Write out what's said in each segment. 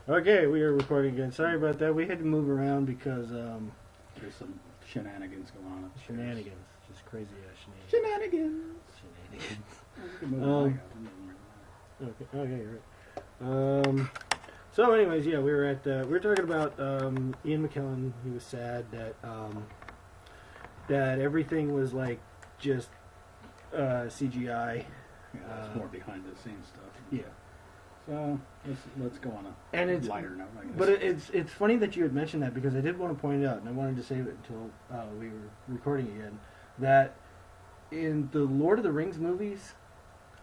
Okay, we are recording again. Sorry about that. We had to move around because There's some shenanigans going on upstairs. shenanigans, just crazy ass Shenanigans. Shenanigans. Okay. Okay. Right. So, anyways, yeah, we were talking about Ian McKellen. He was sad that that everything was like just CGI. Yeah, it's more behind the scenes stuff. Yeah. So let's go on And a it's lighter note, I guess. But it's funny that you had mentioned that because I did want to point it out, and I wanted to save it until we were recording again, that in the Lord of the Rings movies,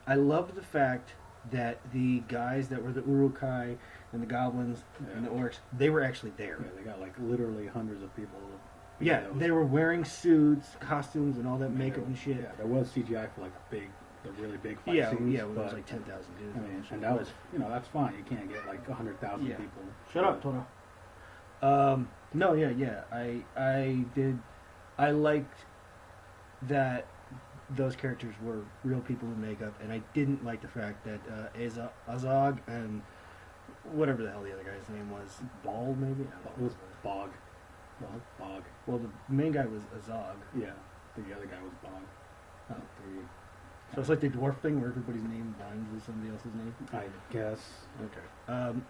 I loved the fact that the guys that were the Uruk-hai and the goblins and the orcs, they were actually there. Yeah, they got like literally hundreds of people. Yeah, they were wearing suits, costumes, and all that makeup and shit. Yeah, there was CGI for like the really big fight scenes. Yeah, when it was like 10,000 dudes. I mean, and that was, that's fine. You can't get like 100,000 people. Shut up, Toto. No, yeah. I liked that those characters were real people in makeup, and I didn't like the fact that Azog and whatever the hell the other guy's name was, Bald maybe? It was Bog. Bog. Well, the main guy was Azog. Yeah, the other guy was Bog. Oh. So it's like the dwarf thing where everybody's name rhymes with somebody else's name? I guess. Okay.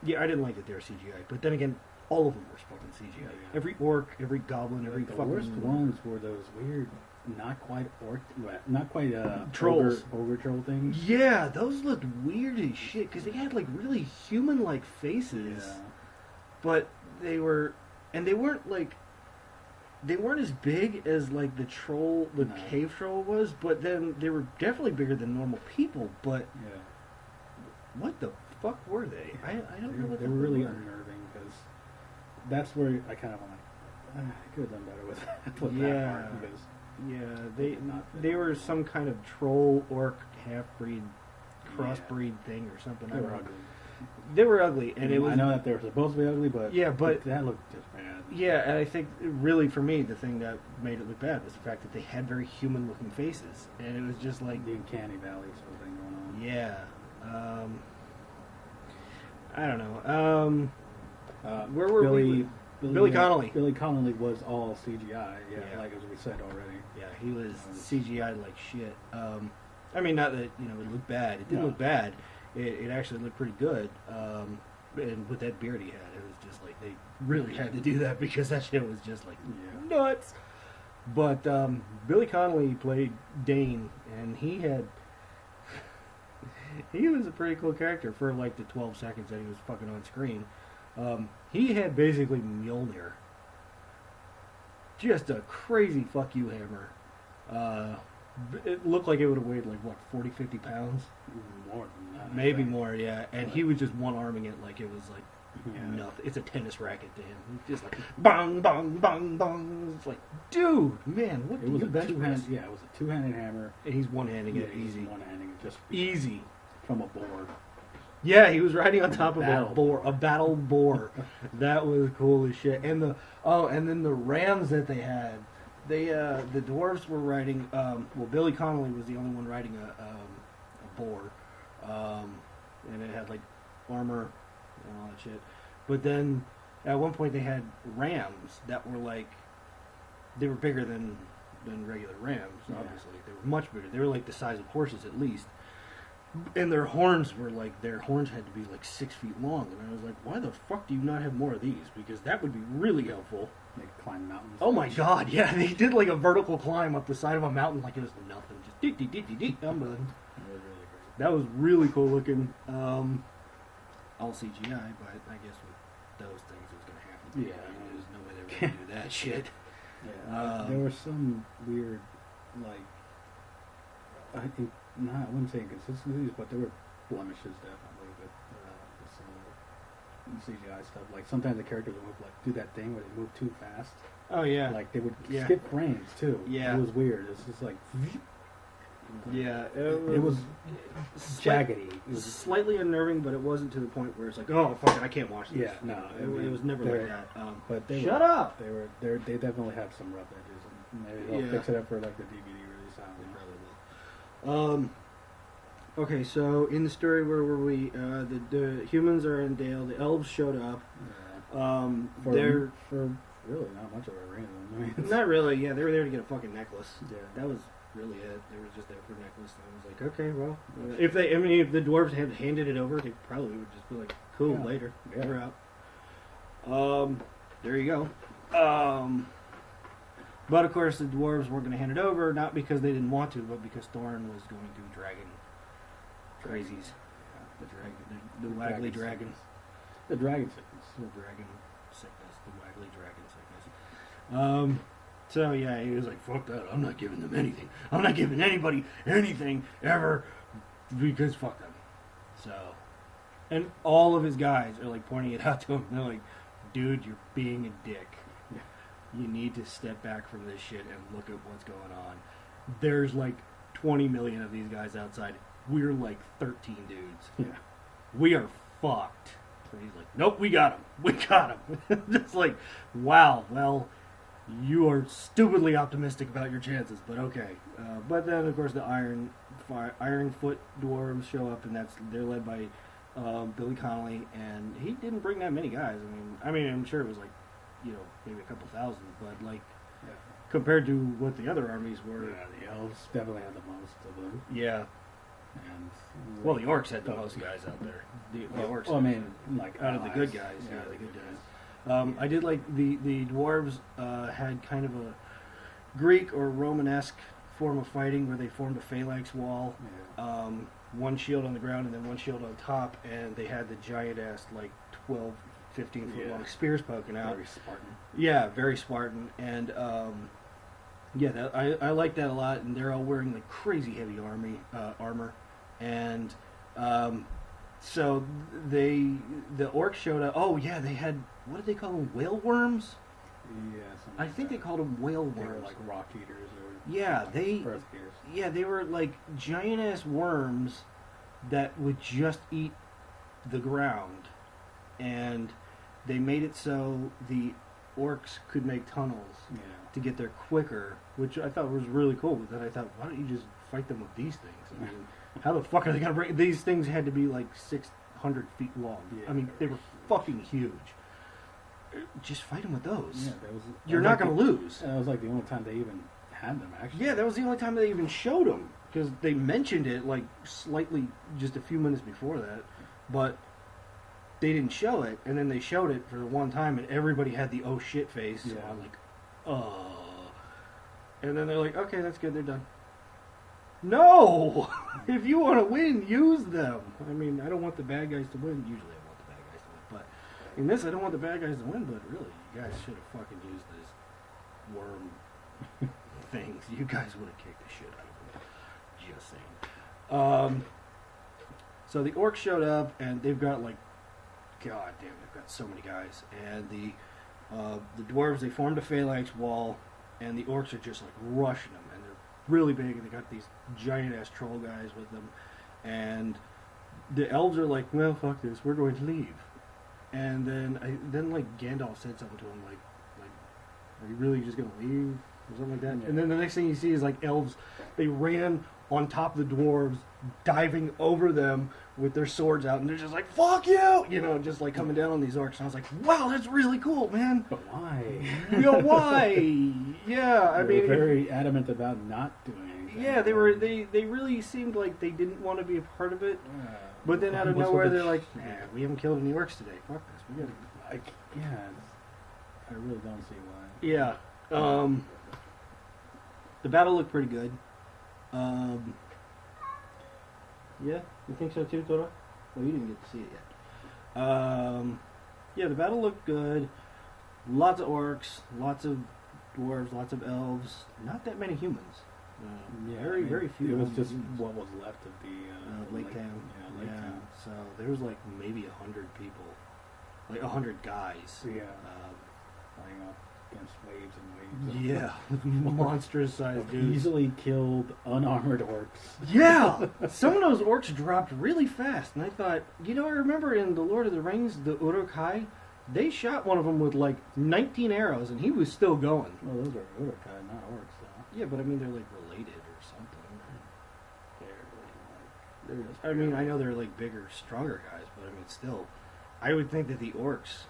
Yeah, I didn't like that they were CGI, but then again, all of them were fucking CGI. Yeah. Every orc, every goblin, every the fucking... worst ones were those weird, not quite trolls. Ogre troll things. Yeah, those looked weird as shit, because they had like really human-like faces. Yeah. But they were... And they weren't like... They weren't as big as like the cave troll was, but then they were definitely bigger than normal people. But what the fuck were they? I don't know what they were really unnerving because that's where I kind of went like, I could have done better with that part because they were some kind of troll orc half-breed crossbreed thing or something. They were ugly. They were ugly, and I know that they were supposed to be ugly, but that looked just bad. Yeah, and I think really for me the thing that made it look bad was the fact that they had very human-looking faces, and it was just like the uncanny valley sort of thing going on. Yeah, I don't know. Where were we? Billy Connolly. Billy Connolly was all CGI. Yeah, like as we said already. Yeah, he was CGI like shit. I mean, not that it looked bad. It didn't look bad. It actually looked pretty good. And with that beard he had, it was just like they really had to do that because that shit was just like nuts. But Billy Connolly played Dane, and he was a pretty cool character for like the 12 seconds that he was fucking on screen. He had basically Mjolnir, just a crazy fuck you hammer. It looked like it would have weighed like, what, 40, 50 pounds? More than that. Maybe more, yeah. And he was just one-arming it like it was like nothing. It's a tennis racket to him. He's just like, bong, bong, bong, bong. It's like, dude, man, what do you bench press? Yeah, it was a two-handed hammer. And he's one-handing it easy. He's one-handing it just easy. From a board. Yeah, he was riding on top of a battle boar. That was cool as shit. And then the rams that they had. The dwarves were riding. Billy Connolly was the only one riding a boar, and it had like armor and all that shit. But then at one point they had rams that were like they were bigger than regular rams. Obviously, they were much bigger. They were like the size of horses at least. And their horns had to be like 6 feet long. And I was like, why the fuck do you not have more of these? Because that would be really helpful. They could climb mountains. Oh my god, yeah. They did like a vertical climb up the side of a mountain like it was nothing. Just dee. I'm done. That was really cool looking. All CGI, but I guess with those things it was going to happen. Yeah. There's no way they were going to do that shit. Yeah. There were some weird, like, I wouldn't say inconsistencies, but there were blemishes definitely with some of the CGI stuff. Like sometimes the characters would do that thing where they move too fast. Oh yeah. Like they would skip frames too. Yeah. It was weird. It's just like. Yeah, it was jaggedy. It was slightly unnerving, but it wasn't to the point where it's like, oh fuck it, I can't watch this. Yeah, no, it was never like that. But shut up. They definitely had some rough edges, and maybe they'll fix it up for like the DVD release. I don't know. Okay, so in the story, where were we? The humans are in Dale. The elves showed up. Yeah. They're for really not much of a reason. I mean, not really. Yeah, they were there to get a fucking necklace. Yeah. That was really it. They were just there for a necklace. And I was like, okay, well, if the dwarves had handed it over, they probably would just be like, cool, Yeah. later, Yeah. we're out. There you go. But of course, the dwarves weren't going to hand it over, not because they didn't want to, but because Thorin was going to dragon crazies. Yeah, the waggly dragon. The dragon sickness. The dragon sickness. The waggly dragon sickness. So yeah, he was like, fuck that, I'm not giving them anything. I'm not giving anybody anything ever, because fuck them. So, and all of his guys are like pointing it out to him. They're like, dude, you're being a dick. You need to step back from this shit and look at what's going on. There's like 20 million of these guys outside. We're like 13 dudes. Yeah. We are fucked. So he's like, nope, we got him. We got him. Just like, wow, well, you are stupidly optimistic about your chances, but okay. But then, of course, the Ironfoot dwarves show up, and they're led by Billy Connolly, and he didn't bring that many guys. I mean, I'm sure it was like, maybe a couple thousand, but like compared to what the other armies were. Yeah, the elves definitely had the most of them. Yeah. And well, the orcs had the most guys out there. The orcs. Well, I mean, like out of the good guys. Yeah, the good guys. I did like the dwarves had kind of a Greek or Romanesque form of fighting where they formed a phalanx wall. Yeah. One shield on the ground and then one shield on top, and they had the giant ass like 12, 15 foot long spears poking out. Very Spartan. Yeah, very Spartan, and I like that a lot. And they're all wearing like crazy heavy armor, and so the orcs showed up. Oh yeah, they had, what did they call them? Whale worms? Yeah, I think they called them whale worms. They were like rock eaters or earth eaters. Yeah, they were like giant ass worms that would just eat the ground, and they made it so the orcs could make tunnels to get there quicker, which I thought was really cool. But then I thought, why don't you just fight them with these things? I mean, how the fuck are they gonna break? These things had to be like 600 feet long. Yeah. I mean, they were fucking huge. Just fight them with those. Yeah, you're not gonna lose. That was like the only time they even had them, actually. Yeah, that was the only time they even showed them, because they mentioned it like slightly just a few minutes before that, but they didn't show it, and then they showed it for the one time, and everybody had the oh shit face. So I'm like, oh. And then they're like, okay, that's good, they're done. No! If you want to win, use them. I mean, I don't want the bad guys to win. Usually I want the bad guys to win, but in this, I don't want the bad guys to win, but really, you guys should have fucking used this worm things. You guys would have kicked the shit out of them. Just saying. So the orcs showed up, and they've got like, god damn, they've got so many guys. And the dwarves, they formed a phalanx wall, and the orcs are just like rushing them, and they're really big, and they got these giant ass troll guys with them. And the elves are like, well, fuck this, we're going to leave. And then like Gandalf said something to him like, are you really just gonna leave or something like that? Yeah. And then the next thing you see is like elves, they ran on top of the dwarves, diving over them with their swords out, and they're just like, fuck you, just like coming down on these orcs. And I was like, wow, that's really cool, man. But why? Why? Yeah, I mean, very adamant about not doing anything. Yeah, they were. They really seemed like they didn't want to be a part of it. But then out of nowhere, they're like, nah, we haven't killed any orcs today. Fuck this. We gotta. I really don't see why. Yeah. The battle looked pretty good. Yeah, you think so too, Toro? Well, you didn't get to see it yet. Yeah, the battle looked good. Lots of orcs, lots of dwarves, lots of elves. Not that many humans. Very few. It was just humans. what was left of the Lake Town. Yeah, Lake Town. So there was like maybe 100 people, like 100 guys. Yeah. Flying up against waves and waves. Yeah, monstrous sized dudes. Easily killed unarmored orcs. Yeah, some of those orcs dropped really fast, and I thought, I remember in The Lord of the Rings, the Uruk-hai, they shot one of them with like 19 arrows, and he was still going. Well, those are Uruk-hai, not orcs, though. Yeah, but I mean, they're like related or something. I mean, I know they're like bigger, stronger guys, but I mean, still, I would think that the orcs,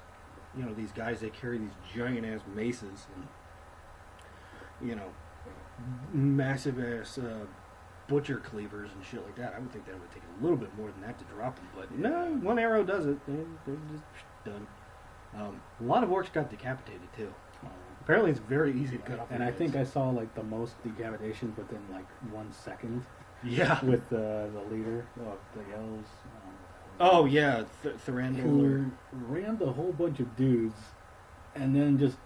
you know, these guys that carry these giant ass maces and, you know, massive ass butcher cleavers and shit like that, I would think that it would take a little bit more than that to drop them. But no, one arrow does it. They're just done. A lot of orcs got decapitated too. Apparently, it's very easy to cut off. And I think I saw like the most decapitations within like 1 second. Yeah. With the leader of the elves. Oh yeah, Thranduil. Who rammed a whole bunch of dudes, and then just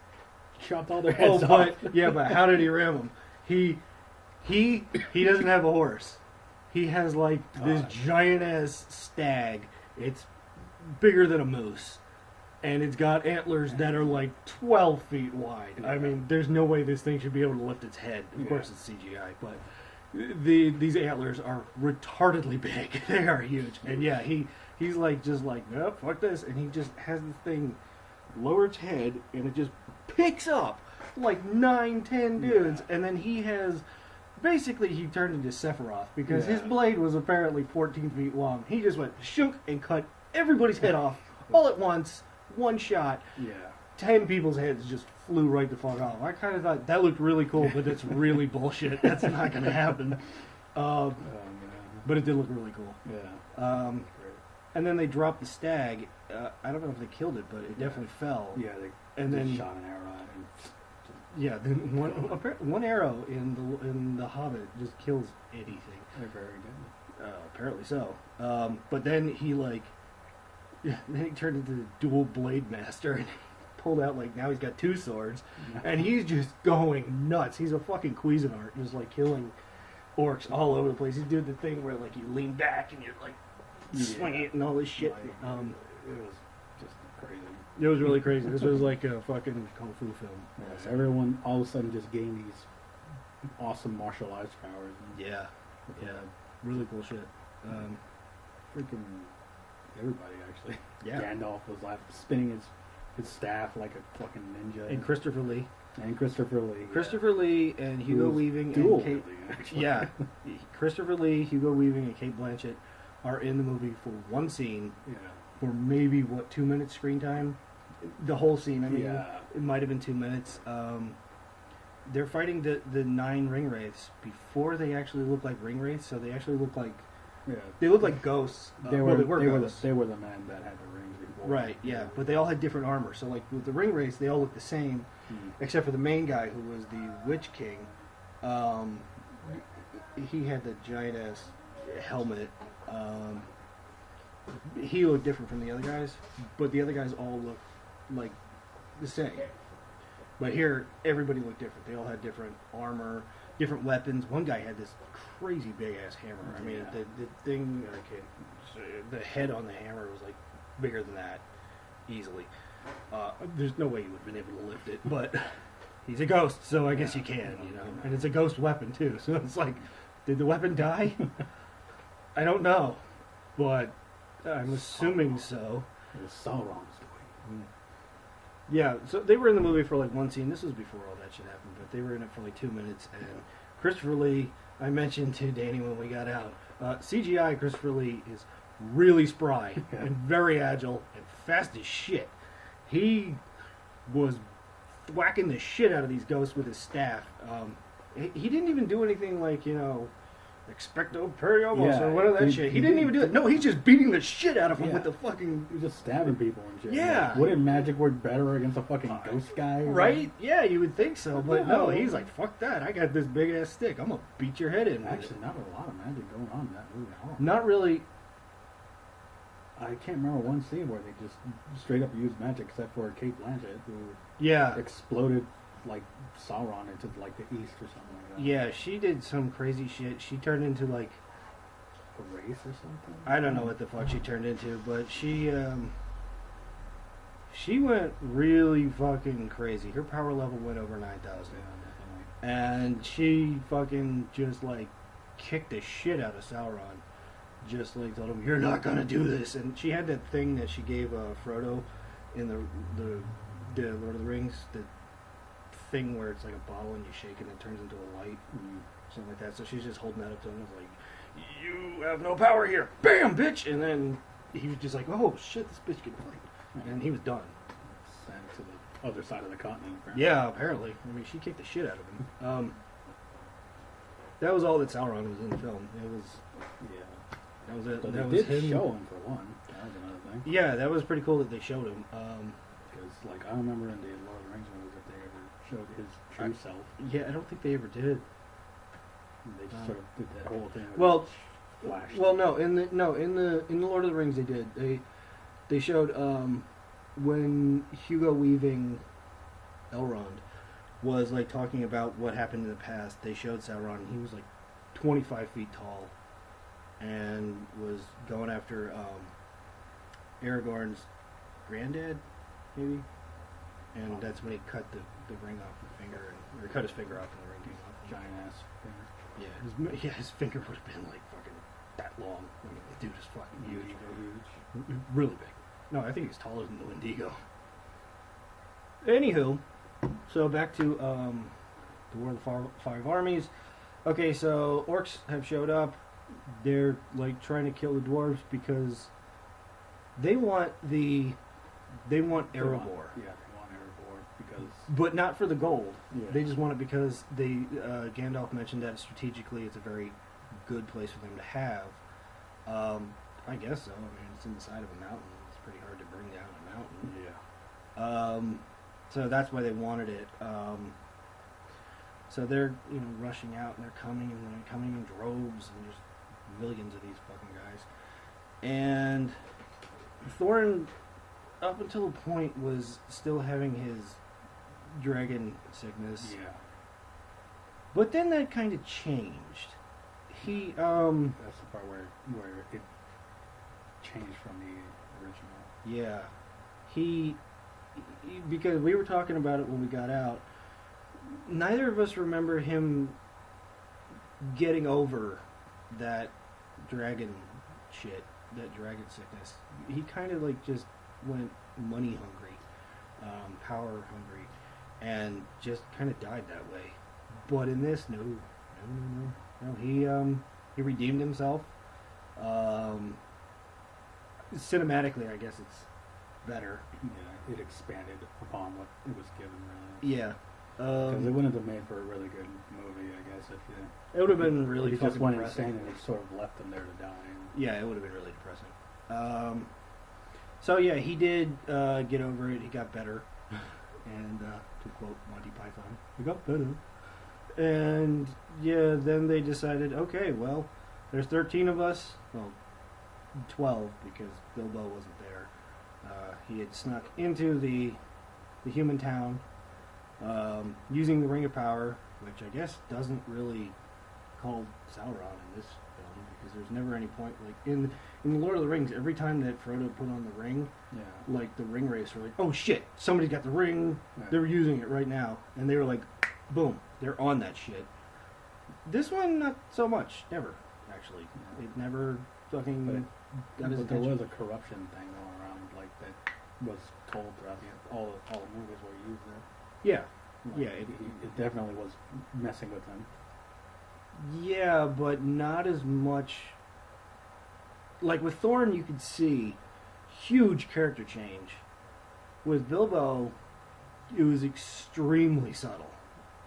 chopped all their heads off. But how did he ram them? He doesn't have a horse. He has like this giant ass stag. It's bigger than a moose. And it's got antlers that are like 12 feet wide. Yeah. I mean, there's no way this thing should be able to lift its head. Of course, it's CGI, but these antlers are retardedly big. They are huge. And yeah, he's like just like, nope, fuck this. And he just has the thing lower its head, and it just picks up like 9-10 dudes. And then he has basically he turned into Sephiroth because his blade was apparently 14 feet long. He just went shook and cut everybody's head off all at once. One shot. Yeah. 10 people's heads just flew right the fuck off. I kind of thought that looked really cool, but it's really bullshit. That's not going to happen. But it did look really cool. Yeah. And then they dropped the stag. I don't know if they killed it, but it definitely fell. Yeah. Then shot an arrow at it. Then one arrow in the Hobbit just kills anything. They're very good. Apparently so. But then he like. Yeah, then he turned into the dual blade master and pulled out like now he's got 2 swords and he's just going nuts. He's a fucking Cuisinart, just like killing orcs all over the place. He's doing the thing where like you lean back and you're like swinging it and all this shit. It was just crazy. It was really crazy. This was like a fucking kung fu film. Yes, everyone all of a sudden just gained these awesome martial arts powers. Yeah, really cool shit. Freaking. Everybody actually. Yeah. Gandalf was like spinning his staff like a fucking ninja. And Christopher Lee. Christopher Lee and Hugo Weaving and Kate. Yeah. Christopher Lee, Hugo Weaving, and Kate Blanchett are in the movie for one scene. Yeah. For maybe 2 minutes screen time. The whole scene. I mean, it might have been 2 minutes. They're fighting the 9 ring wraiths before they actually look like ring wraiths. So they actually look like. Yeah. They look like ghosts. They were the men that had the rings before. Right, yeah. But they all had different armor. So, like, with the ring wraiths, they all look the same, except for the main guy, who was the Witch King. He had the giant-ass helmet. He looked different from the other guys, but the other guys all look like the same. But here, everybody looked different. They all had different armor, different weapons. One guy had this crazy big ass hammer. I mean, the thing, the head on the hammer was like bigger than that, easily. There's no way you would have been able to lift it, but he's a ghost, so I guess you can, you know. And it's a ghost weapon too, so it's like, did the weapon die? I don't know, but I'm assuming so. It was Sauron's doing. Yeah, so they were in the movie for like one scene. This was before all that shit happened, but they were in it for like 2 minutes. And Christopher Lee, I mentioned to Danny when we got out, CGI Christopher Lee is really spry and very agile and fast as shit. He was whacking the shit out of these ghosts with his staff. He didn't even do anything like, you know, Expecto Imperialis or whatever that shit. He didn't even do it. No, he's just beating the shit out of him with the fucking... He was just stabbing people and shit. Yeah. Like, wouldn't magic work better against a fucking ghost guy? Right? Yeah, you would think so. But no, he's like, fuck that. I got this big-ass stick. I'm going to beat your head in. Actually, not a lot of magic going on in that movie at all. Not really. I can't remember one scene where they just straight up used magic, except for Kate Blanchett, who exploded like Sauron into like the east or something like that. Yeah, she did some crazy shit. She turned into like a race or something. I don't know what the fuck she turned into, but she went really fucking crazy. Her power level went over 9,000. And she fucking just like kicked the shit out of Sauron. Just like told him, "You're not gonna do this." And she had that thing that she gave Frodo in the Lord of the Rings, the thing where it's like a bottle and you shake it and it turns into a light, something like that. So she's just holding that up to him and was like, you have no power here. Bam, bitch! And then he was just like, oh shit, this bitch can fight. And he was done. Sent to the other side of the continent. Apparently. Yeah, apparently. I mean, she kicked the shit out of him. That was all that Sauron was in the film. It was... Yeah. That was it. But that they was did him. show him, for one. That was another thing. Yeah, that was pretty cool that they showed him. Because, like, I remember in the Lord of the Rings movies that they ever showed his true self. Yeah, I don't think they ever did. They just sort of did that whole thing. Well, flashed. well, no, in the Lord of the Rings they did. They showed when Hugo Weaving Elrond was like talking about what happened in the past. They showed Sauron. He was like 25 feet tall and was going after Aragorn's granddad, maybe. And that's when he cut the ring off the finger, or cut his finger off and the ring came off. Giant ass finger. Yeah, his finger would have been like fucking that long. I mean, the dude is fucking huge. Huge. Really big. No, I think he's taller than the Wendigo. Anywho, so back to the War of the Five Armies. Okay, so orcs have showed up. They're like trying to kill the dwarves because they want Erebor. Yeah, they want Erebor because... But not for the gold. Yeah. They just want it because Gandalf mentioned that strategically it's a very good place for them to have. I guess so. I mean, it's in the side of a mountain. It's pretty hard to bring down a mountain. Yeah. So that's why they wanted it. So they're rushing out and they're coming in droves and there's millions of these fucking guys. And Thorin, up until a point, was still having his dragon sickness. Yeah. But then that kind of changed. He That's the part where it changed from the original. Yeah. He because we were talking about it when we got out. Neither of us remember him getting over that dragon shit, that dragon sickness. He kind of like just went money hungry, power hungry, and just kind of died that way. But in this, no. He redeemed himself. Cinematically, I guess it's better. Yeah, it expanded upon what it was given, really. Yeah. Because it wouldn't have made for a really good movie, I guess, if it would have been really he fucking just went depressing. insane and he sort of left them there to die. Yeah, it would have been really depressing. So yeah, he did get over it. He got better, and to quote Monty Python, he got better. And yeah, then they decided, okay, well, there's 13 of us. Well, 12 because Bilbo wasn't there. He had snuck into the human town using the Ring of Power, which I guess doesn't really call Sauron in this film because there's never any point like in the Lord of the Rings. Every time that Frodo put on the ring, like the ring wraiths were like, "Oh shit, somebody's got the ring! Yeah. They're using it right now," and they were like, "Boom, they're on that shit." This one, not so much. Never actually. Yeah. It never fucking got his But there attention. was a corruption thing going around, like that was told throughout all the movies where he used it. Yeah. Like, Yeah, it definitely was messing with him. Yeah, but not as much. Like with Thorin, you could see huge character change. With Bilbo, it was extremely subtle.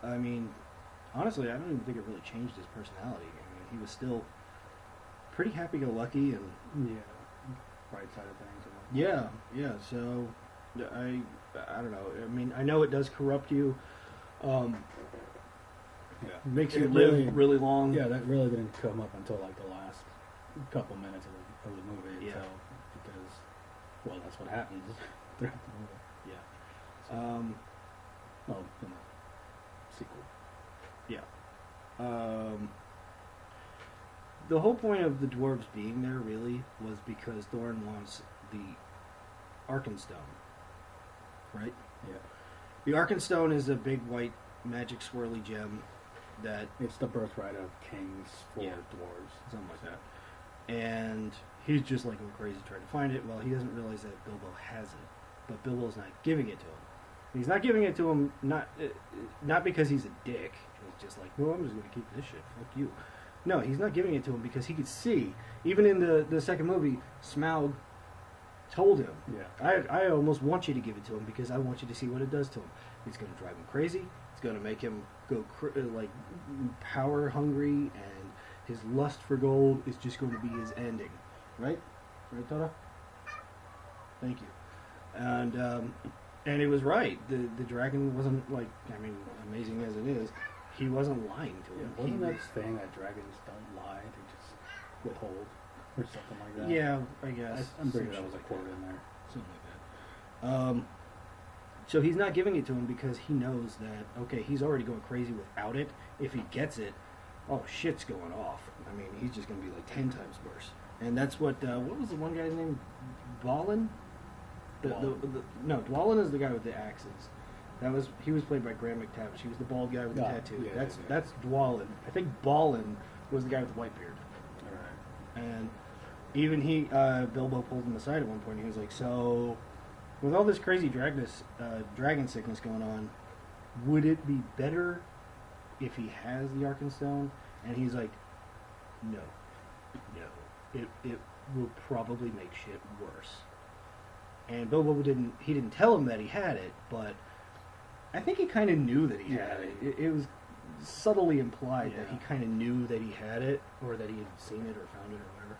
I mean, honestly, I don't even think it really changed his personality. I mean, he was still pretty happy-go-lucky and Right side of things. yeah. So I don't know. I mean, I know it does corrupt you. Makes you live really long. Yeah, that really didn't come up until like the last couple minutes of the movie. Yeah. So, because, well, that's what happens throughout the movie. Yeah. Well, in the sequel. Yeah. The whole point of the dwarves being there really was because Thorin wants the Arkenstone. Right? Yeah. The Arkenstone is a big white magic swirly gem that It's the birthright of kings for Yeah. dwarves. something like that. And he's just like going crazy trying to find it. Well, he doesn't realize that Bilbo has it, but Bilbo's not giving it to him. He's not giving it to him not because he's a dick. He's just like, no, I'm just going to keep this shit. Fuck you. No, he's not giving it to him because he could see. Even in the second movie, Smaug told him, I almost want you to give it to him because I want you to see what it does to him. It's going to drive him crazy. It's going to make him go like power hungry, and his lust for gold is just going to be his ending. Right, Toto? Thank you. And he was right. The dragon wasn't like, I mean, amazing as it is, he wasn't lying to him. Wasn't that saying that dragons don't lie, they just withhold or something like that? Yeah, I guess. I'm pretty sure that was a quote in there. Something like that. So he's not giving it to him because he knows that, okay, he's already going crazy without it. If he gets it, oh, shit's going off. I mean, he's just going to be like 10 times worse. And that's what was the one guy's name? Dwalin? No, Dwalin is the guy with the axes. He was played by Graham McTavish. He was the bald guy with the tattoo. That's Dwalin. I think Balin was the guy with the white beard. All right. And even Bilbo pulled him aside at one point. He was like, "So, with all this crazy dragon sickness going on, would it be better if he has the Arkenstone?" And he's like, "No. It will probably make shit worse." And Bilbo didn't tell him that he had it, but I think he kind of knew that he had it. It was subtly implied that he kind of knew that he had it, or that he had seen it or found it or whatever.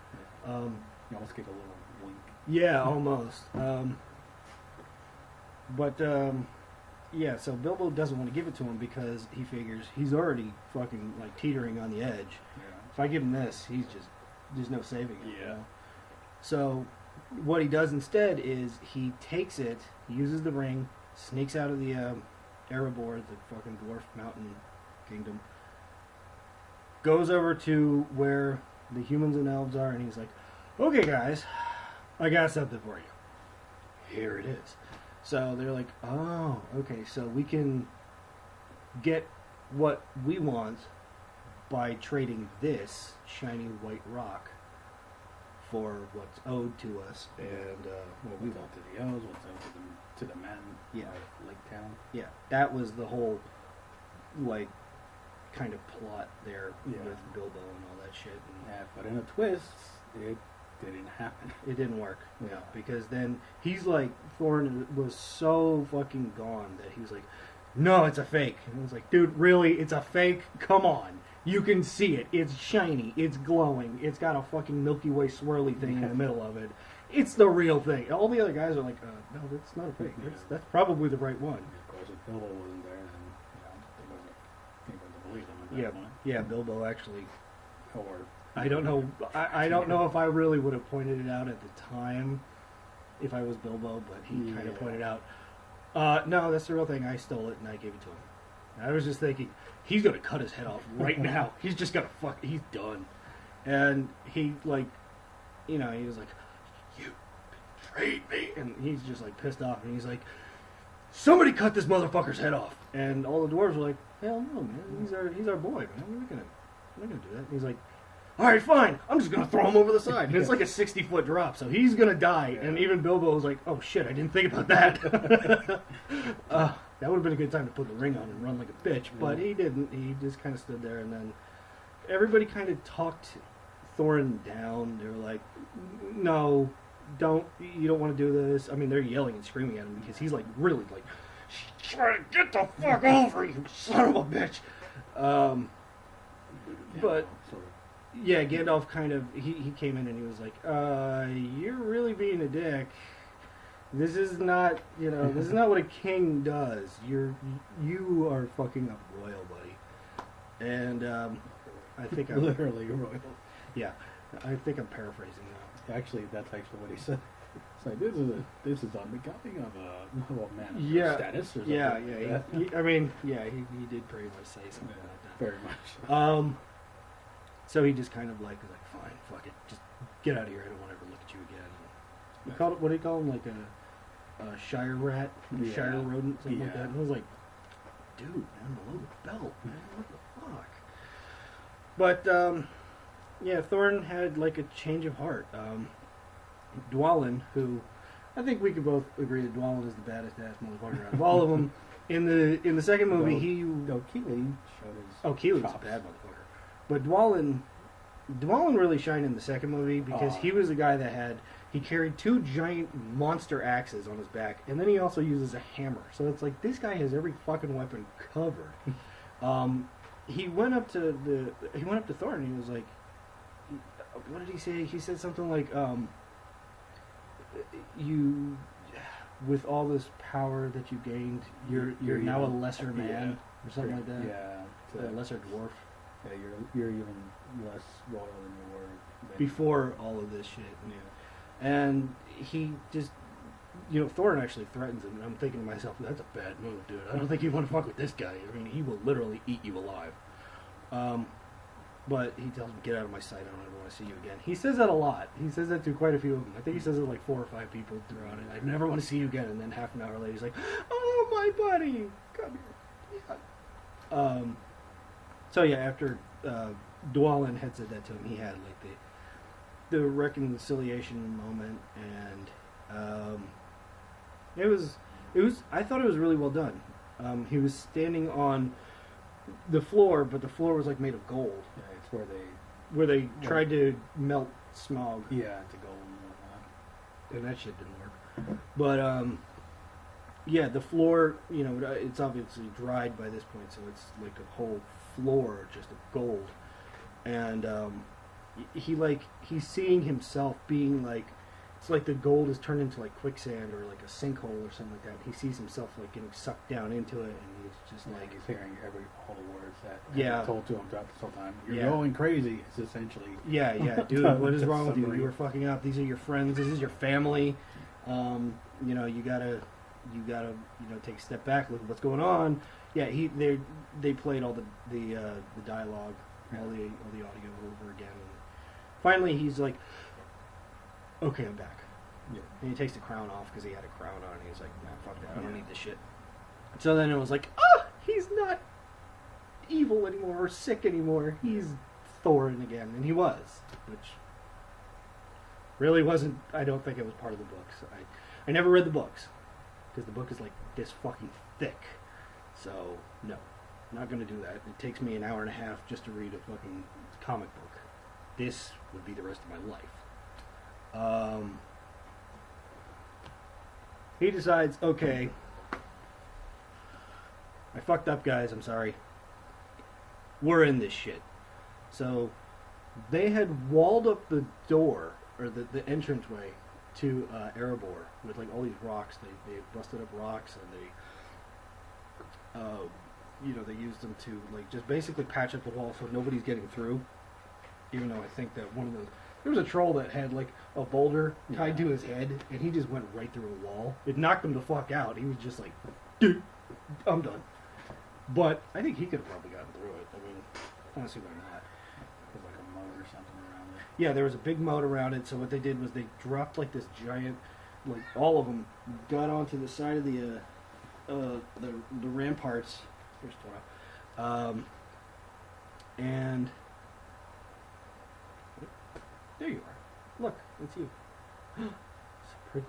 You almost get a little wink. Yeah, almost. So Bilbo doesn't want to give it to him because he figures he's already fucking like teetering on the edge. Yeah. If I give him this, there's no saving him. Yeah. You know? So what he does instead is he takes it, uses the ring, sneaks out of the Erebor, the fucking dwarf mountain kingdom, goes over to where the humans and elves are, and he's like, "Okay, guys, I got something for you. Here it is." So they're like, "Oh, okay, so we can get what we want by trading this shiny white rock for what's owed to us, and what we want to the elves, what's owed to the men of Lake Town." Yeah, that was the whole like kind of plot there with Bilbo and all that shit. And but in a twist, it didn't happen. It didn't work. Yeah, because then he's like, Thorin was so fucking gone that he was like, "No, it's a fake." And I was like, "Dude, really? It's a fake? Come on. You can see it. It's shiny. It's glowing. It's got a fucking Milky Way swirly thing in the middle of it. It's the real thing." All the other guys are like, "No, that's not a fake. That's probably the right one." Of course, if Bilbo wasn't there, then they wasn't able to believe him at that point. Yeah, Bilbo actually. Or I don't know. I don't know if I really would have pointed it out at the time if I was Bilbo, but he kind of pointed out, "No, that's the real thing. I stole it and I gave it to him." And I was just thinking, he's gonna cut his head off right now. He's just gonna he's done. And he he was like, "You betrayed me," and he's just like pissed off, and he's like, "Somebody cut this motherfucker's head off." And all the dwarves were like, "Hell no, man. He's our boy, man. We're not gonna do that." And he's like, "All right, fine. I'm just gonna throw him over the side." And it's like a 60-foot drop, so he's gonna die. Yeah. And even Bilbo was like, "Oh shit, I didn't think about that." That would have been a good time to put the ring on and run like a bitch, but he didn't. He just kind of stood there, and then everybody kind of talked Thorin down. They were like, "No, you don't want to do this." I mean, they're yelling and screaming at him because he's like really like, "Get the fuck over, you son of a bitch!" But yeah, Gandalf kind of he came in and he was like, "You're really being a dick. This is not this is not what a king does. You are fucking up royal, buddy." And I think I'm literally royal. Yeah, I think I'm paraphrasing now. Actually, that's actually what he said. It's like this is on becoming of a man of status or something. Yeah. He did pretty much say something like that. Very much. So he just kind of was like, "Fine, fuck it, just get out of here. I don't want to ever look at you again." What do you call him? Like a Shire rat, Shire rodent, something like that. And I was like, "Dude, man, below the belt, man, what the fuck?" But Thorin had like a change of heart. Dwalin, who I think we could both agree that Dwalin is the baddest ass motherfucker out of all of them. In the second movie, Keely showed his Keely's a bad motherfucker. But Dwalin, Dwalin really shined in the second movie because he was the guy that he carried 2 giant monster axes on his back, and then he also uses a hammer. So it's like this guy has every fucking weapon covered. He went up to Thor and he was like, what did he say? He said something like, you, with all this power that you gained, you're now a lesser man, or something like that. Yeah, a lesser dwarf. Yeah, you're even less royal than you were before all of this shit. Yeah. And he just, Thorin actually threatens him, and I'm thinking to myself, that's a bad move, dude. I don't think you want to fuck with this guy. I mean, he will literally eat you alive. But he tells him, get out of my sight, I don't ever want to see you again. He says that a lot. He says that to quite a few of them. I think he says it like 4 or 5 people throughout it. I never want to see you again. And then half an hour later, he's like, oh, my buddy, come here. Yeah. So yeah, after Dwalin had said that to him, he had like the reconciliation moment, and it was. I thought it was really well done. He was standing on the floor, but the floor was like made of gold. Yeah, it's where they tried to melt Smaug. Yeah, to gold and whatnot. And that shit didn't work. But yeah, the floor, it's obviously dried by this point, so it's like a whole floor just of gold. And he's seeing himself being like, it's like the gold is turned into like quicksand or like a sinkhole or something like that. He sees himself like getting sucked down into it, and he's just like, he's hearing all the words that have told to him throughout this whole time. You're going crazy. It's essentially dude. What is wrong with you? You were fucking up. These are your friends. This is your family. You gotta take a step back. Look at what's going on. Yeah, they played all the dialogue, all the audio over again. And finally, he's like, okay, I'm back. Yeah. And he takes the crown off because he had a crown on, and he's like, nah, fuck that, I don't need this shit. So then it was like, he's not evil anymore or sick anymore. He's Thorin again, and he was, which really wasn't. I don't think it was part of the books. I never read the books because the book is like this fucking thick. So no, not gonna do that. It takes me an hour and a half just to read a fucking comic book. This would be the rest of my life. He decides, okay, I fucked up, guys, I'm sorry. We're in this shit. So they had walled up the door, or the entranceway to Erebor with like all these rocks. They busted up rocks, and they used them to like just basically patch up the wall so nobody's getting through. Even though I think that there was a troll that had like a boulder tied to his head, and he just went right through a wall. It knocked him the fuck out. He was just like, dude, I'm done. But I think he could have probably gotten through it. I mean, I don't see why not. There's like a moat or something around it. Yeah, there was a big moat around it. So what they did was they dropped like this giant, like all of them got onto the side of the ramparts. Here's Tora. And there you are. Look, it's you. So pretty.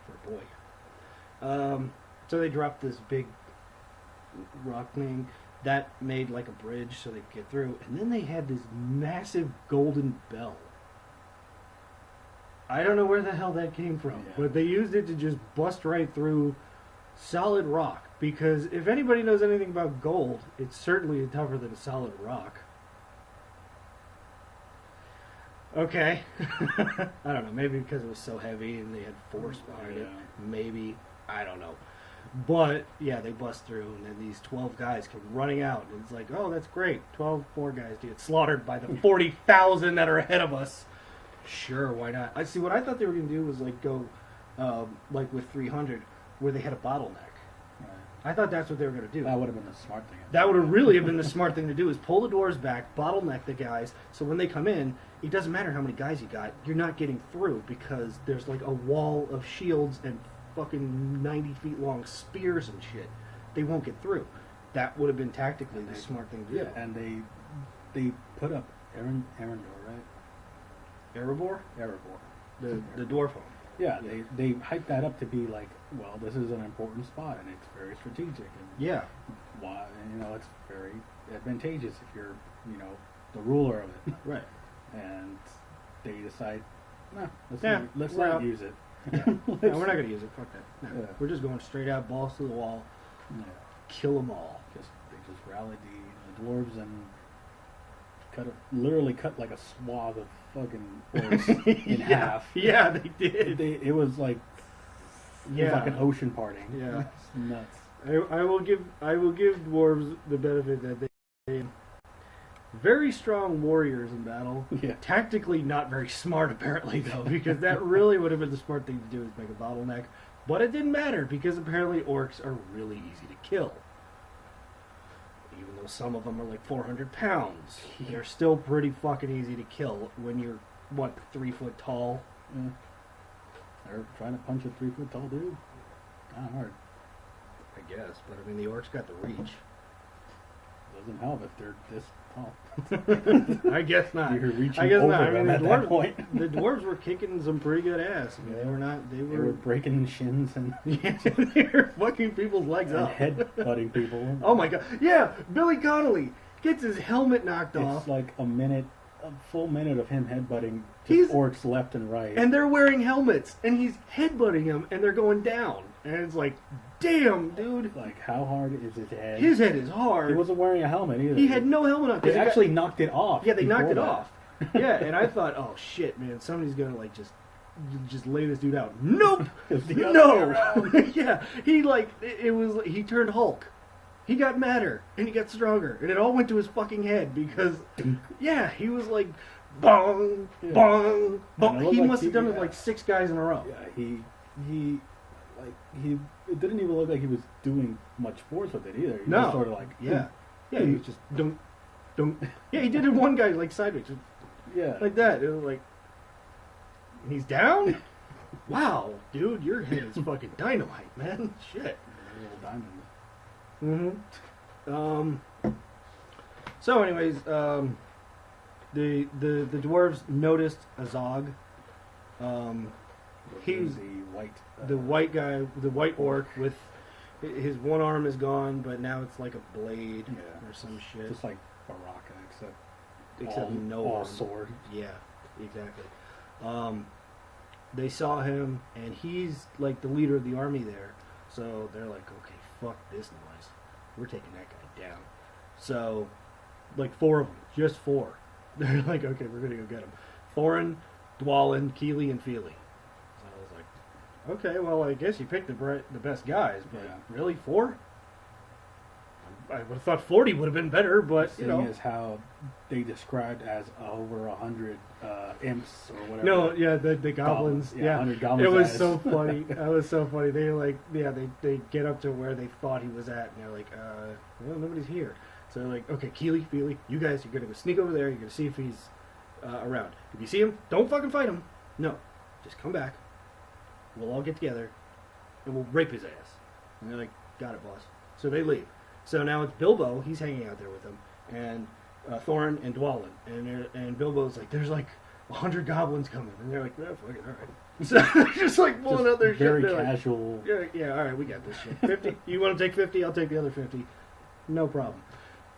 For a boy. So they dropped this big rock thing that made like a bridge so they could get through. And then they had this massive golden bell. I don't know where the hell that came from, but they used it to just bust right through solid rock. Because if anybody knows anything about gold, it's certainly tougher than a solid rock. Okay. I don't know. Maybe because it was so heavy and they had force behind it. Maybe. I don't know. But, yeah, they bust through, and then these 12 guys come running out. And it's like, oh, that's great. 12 poor guys to get slaughtered by the 40,000 that are ahead of us. Sure, why not? I see. What I thought they were going to do was, like, go, like with 300, where they had a bottleneck. I thought that's what they were going to do. That would have been the smart thing. That would have really been the smart thing to do, is pull the doors back, bottleneck the guys, so when they come in, it doesn't matter how many guys you got, you're not getting through, because there's like a wall of shields and fucking 90 feet long spears and shit. They won't get through. That would have been tactically the smart thing to do. Yeah, and they put up Arendor, right? Erebor? Erebor. The dwarf home. Yeah, they hyped that up to be like, well, this is an important spot, and it's very strategic. And yeah. Why, it's very advantageous if you're, the ruler of it. Right. And they decide, nah, let's we're not out. use it. No, we're not gonna use it. Fuck that. No, Yeah. we're just going straight out, balls to the wall, Yeah. kill them all. They just rallied the dwarves and literally cut like a swath of fucking orcs in half. Yeah, they did. It was like it was like an ocean parting. Yeah. It's nuts. I will give dwarves the benefit that they very strong warriors in battle. Yeah. Tactically not very smart apparently though, because that really would have been the smart thing to do is make a bottleneck. But it didn't matter because apparently orcs are really easy to kill. Even though some of them are like 400 pounds, they're still pretty fucking easy to kill when you're 3 foot tall. Yeah. They're trying to punch a 3 foot tall dude. Kind of hard. I guess, but I mean the orcs got the reach. Doesn't help if they're this tall. I guess not. You're reaching I guess over not. I mean, them at that point. The dwarves were kicking some pretty good ass. I mean, Yeah. they were not. They They were were breaking shins and, yeah, they were fucking people's legs and up. head butting people. Oh my god! Yeah, Billy Connolly gets his helmet knocked It's off, like a full minute of him headbutting He's- orcs left and right. and they're wearing helmets, and he's headbutting them, and they're going down, and it's like, damn, dude, like, how hard is his head? his head is He hard. wasn't wearing a helmet either. He had no helmet on. 'cause They it actually knocked it off. yeah, they knocked it before that. off. Yeah, and I thought, oh shit, man, somebody's gonna like just lay this dude out. Nope, It's the other way no. around. Yeah, he turned Hulk. He got madder and he got stronger, and it all went to his fucking head because, yeah, he was like, bong, Yeah. bong, And it bong. looked He like must have done it yeah. like 6 guys in a row. Yeah, it didn't even look like he was doing much force with it either. He No. was sort of like, Yeah, he was just don't. Yeah, he did it one guy like sideways, just yeah. like that. It was like, he's down. Wow, dude, your head is fucking dynamite, man. Shit. Little diamond. So, anyways, the dwarves noticed a Zog. He's The white. the white orc with his one arm is gone, but now it's like a blade Yeah. or some shit. Just like Baraka, except Except no all arm. sword. Yeah, exactly. They saw him, and he's like the leader of the army there. So they're like, okay, fuck this noise. We're taking that guy down. So, like 4 of them, just 4. They're like, okay, we're gonna go get him. Thorin, Dwalin, Keely, and Feely. So I was like, okay, well, I guess you picked the best guys, but Yeah. really 4? I would have thought 40 would have been better, but you Seeing know. as how they described as over 100 imps or whatever. No, yeah, the goblins. Yeah, 100 goblins. it was as- so funny. That was so funny. They like, yeah, they get up to where they thought he was at, and they're like, well, nobody's here. So they're like, okay, Keely, Feely, you guys, you're gonna go sneak over there. You're gonna see if he's around. If you see him, don't fucking fight him. No, just come back. We'll all get together, and we'll rape his ass. And they're like, got it, boss. So they leave. So now it's Bilbo. He's hanging out there with them, and Thorin and Dwalin, and Bilbo's like, there's like 100 goblins coming, and they're like, oh, fuck it, all right. So they're just like pulling out their very shit. They're casual. like, yeah, all right, we got this shit. 50. You want to take 50? I'll take the other 50. No problem.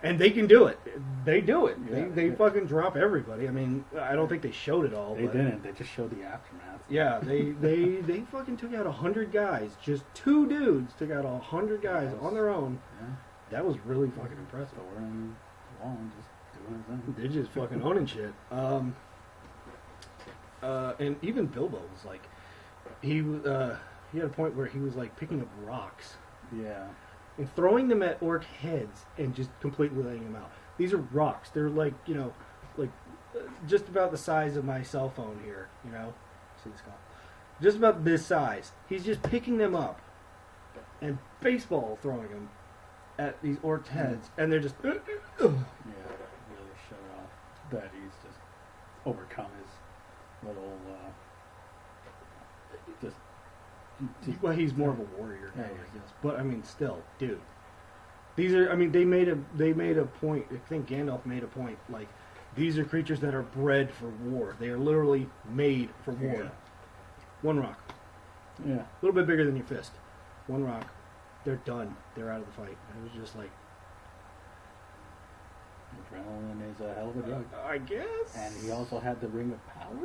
And they can do it. They do it. Yeah, they yeah. fucking drop everybody. I mean, I don't think they showed it all. They but didn't. They just showed the aftermath. yeah, they fucking took out 100 guys. Just 2 dudes took out 100 guys on their own. Yeah. That was really fucking impressive. Thor and Wallen just doing his thing. They're just fucking owning shit. And even Bilbo was like, he had a point where he was like picking up rocks Yeah. and throwing them at orc heads and just completely laying them out. These are rocks. They're like, just about the size of my cell phone here. See this call? Just about this size. He's just picking them up and baseball throwing them at these orc heads, and they're just. Yeah. Really showed off that he's just overcome his little. Well, he's more of a warrior now, Yeah, I guess. But I mean, still, dude. These are. I mean, they made a point. I think Gandalf made a point. Like, these are creatures that are bred for war. They are literally made for war. Yeah. 1 rock, Yeah. a little bit bigger than your fist. 1 rock, they're done. They're out of the fight. And it was just like, Adrenaline is a hell of a drug. I guess. And he also had the ring of power.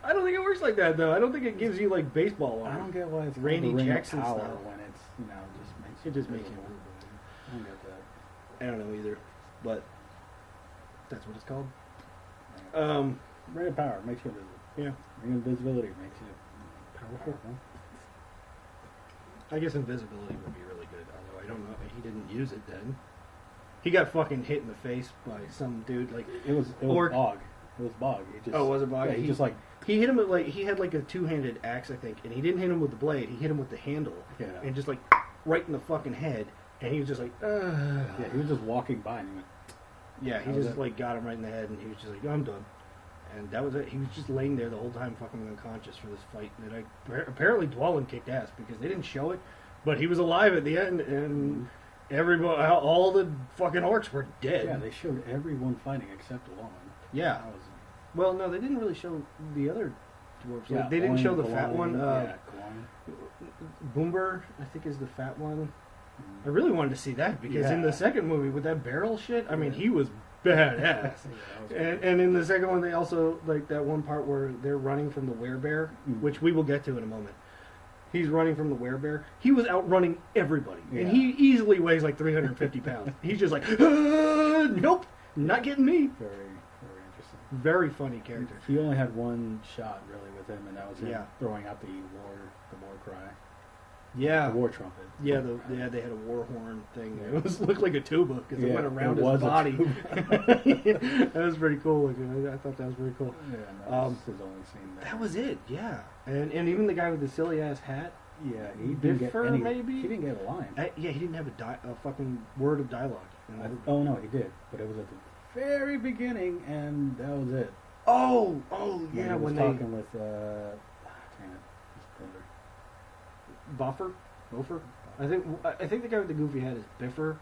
I don't think it works like that, though. I don't think it gives you, like, baseball arm. I don't get why it's Randy called the ring Jackson of power style. when it's, just makes It just makes visible. you... I don't get that. I don't know either, but that's what it's called. Ring of power makes you invisible. Yeah. Ring of invisibility makes you powerful. I guess invisibility would be really good, although I don't know. He didn't use it then. He got fucking hit in the face by some dude, like... It was Bog. It was Bog. Was it Bog? Yeah, he just like... He hit him with, like... He had, like, a two-handed axe, I think, and he didn't hit him with the blade. He hit him with the handle. Yeah. And just, like, right in the fucking head. And he was just like, Yeah, he was just walking by and he went... Yeah, he just, like, got him right in the head, and he was just like, I'm done. And that was it. He was just laying there the whole time fucking unconscious for this fight. And apparently Dwalin kicked ass, because they didn't show it, but he was alive at the end, and everybody, all the fucking orcs were dead. Yeah, they showed everyone fighting except Dwalin. Yeah. Well, no, they didn't really show the other dwarves. Yeah, Like, they didn't show the fat Glowing, one. Glowing. Boomber, I think, is the fat one. I really wanted to see that, because in the second movie with that barrel shit, I mean, he was badass. And in the second one, they also, like, that one part where they're running from the werebear, which we will get to in a moment. He's running from the werebear. He was outrunning everybody. And he easily weighs like 350 pounds. He's just like, nope, not getting me. Very, very interesting. Very funny character. He only had one shot, really, with him, and that was him throwing out the war cry. Yeah. The war trumpet. Yeah, they had a war horn thing. Yeah. It looked like a tuba because it went around it his body. that That was pretty cool. I thought that was pretty cool. Yeah, that was his only scene there. That was it, yeah. And even the guy with the silly ass hat. Yeah, he didn't get any. Maybe? He didn't get a line. Yeah, he didn't have a fucking word of dialogue. Oh no, he did, but it was at the very beginning, and that was it. Oh, yeah, when they talking with Boffer? I think the guy with the goofy hat is Biffer,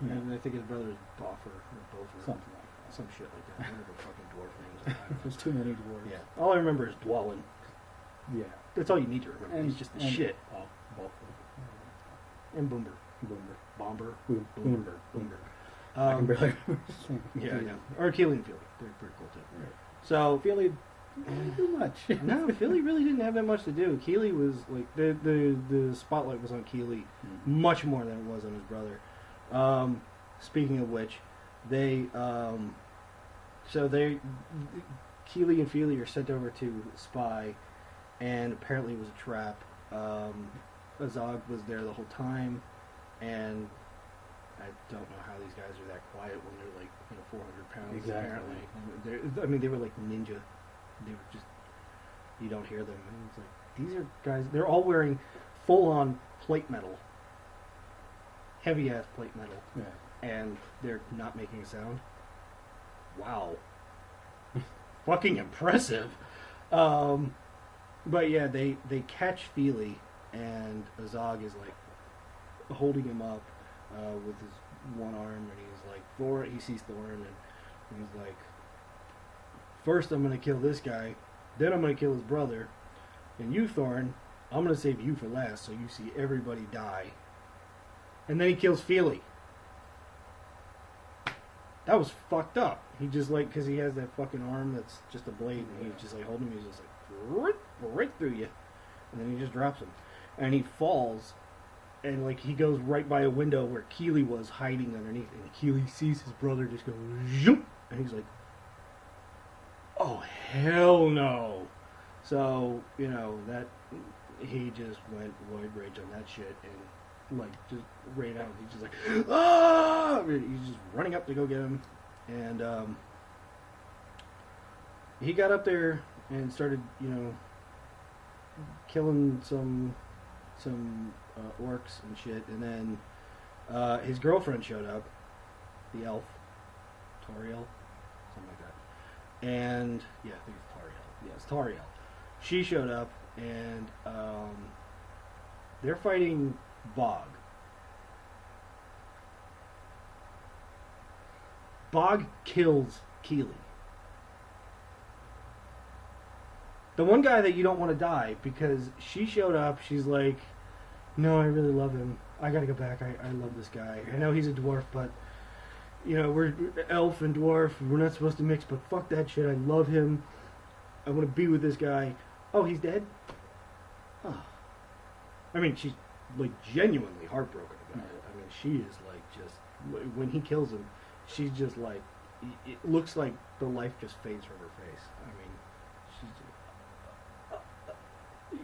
and I think his brother is Boffer or Bofer. Something like that. Some shit like that. One of the fucking dwarf names. There's too many dwarves. Yeah. All I remember is Dwalin. Yeah. That's all you need to remember. And he's just the shit. Oh, both. And Boomber. Bomber. Boomber. I can barely yeah. Or Keely and Philly. They're pretty cool too. Right. So Philly didn't do much. No, Philly really didn't have that much to do. Keely was like the spotlight was on Keely much more than it was on his brother. Speaking of which, Keely and Philly are sent over to spy, and apparently it was a trap. Azog was there the whole time, and I don't know how these guys are that quiet when they're like 400 pounds. Exactly. Apparently, they were like ninja. They were just, you don't hear them. And it's like, these are guys, they're all wearing full-on plate metal, heavy-ass plate metal, and they're not making a sound. Wow. Fucking impressive. But yeah, they catch Feely, and Azog is like holding him up with his one arm, and he's like, he sees Thorin, and he's like, first I'm going to kill this guy, then I'm going to kill his brother, and you, Thorin, I'm going to save you for last, so you see everybody die. And then he kills Feely. That was fucked up. He just like, because he has that fucking arm that's just a blade, and he's just like holding him, he's just like, right through you. And then he just drops him. And he falls, and like he goes right by a window where Keely was hiding underneath, and Keely sees his brother just go, zoom, and he's like, oh, hell no. So, that he just went void rage on that shit and, like, just ran out. He's just like, ah! He's just running up to go get him. And, he got up there and started, killing some orcs and shit. And then, his girlfriend showed up, the elf, Toriel, something like that. And yeah, I think it's Tariel. Yeah, it's Tariel. She showed up, and they're fighting Bog. Bog kills Keely. The one guy that you don't want to die, because she showed up, she's like, no, I really love him. I gotta go back. I love this guy. I know he's a dwarf, but you know, we're elf and dwarf. We're not supposed to mix, but fuck that shit. I love him. I want to be with this guy. Oh, he's dead? Oh. I mean, she's, like, genuinely heartbroken about it. I mean, she is, like, just... When he kills him, she's just, like... It looks like the life just fades from her face. I mean, she's...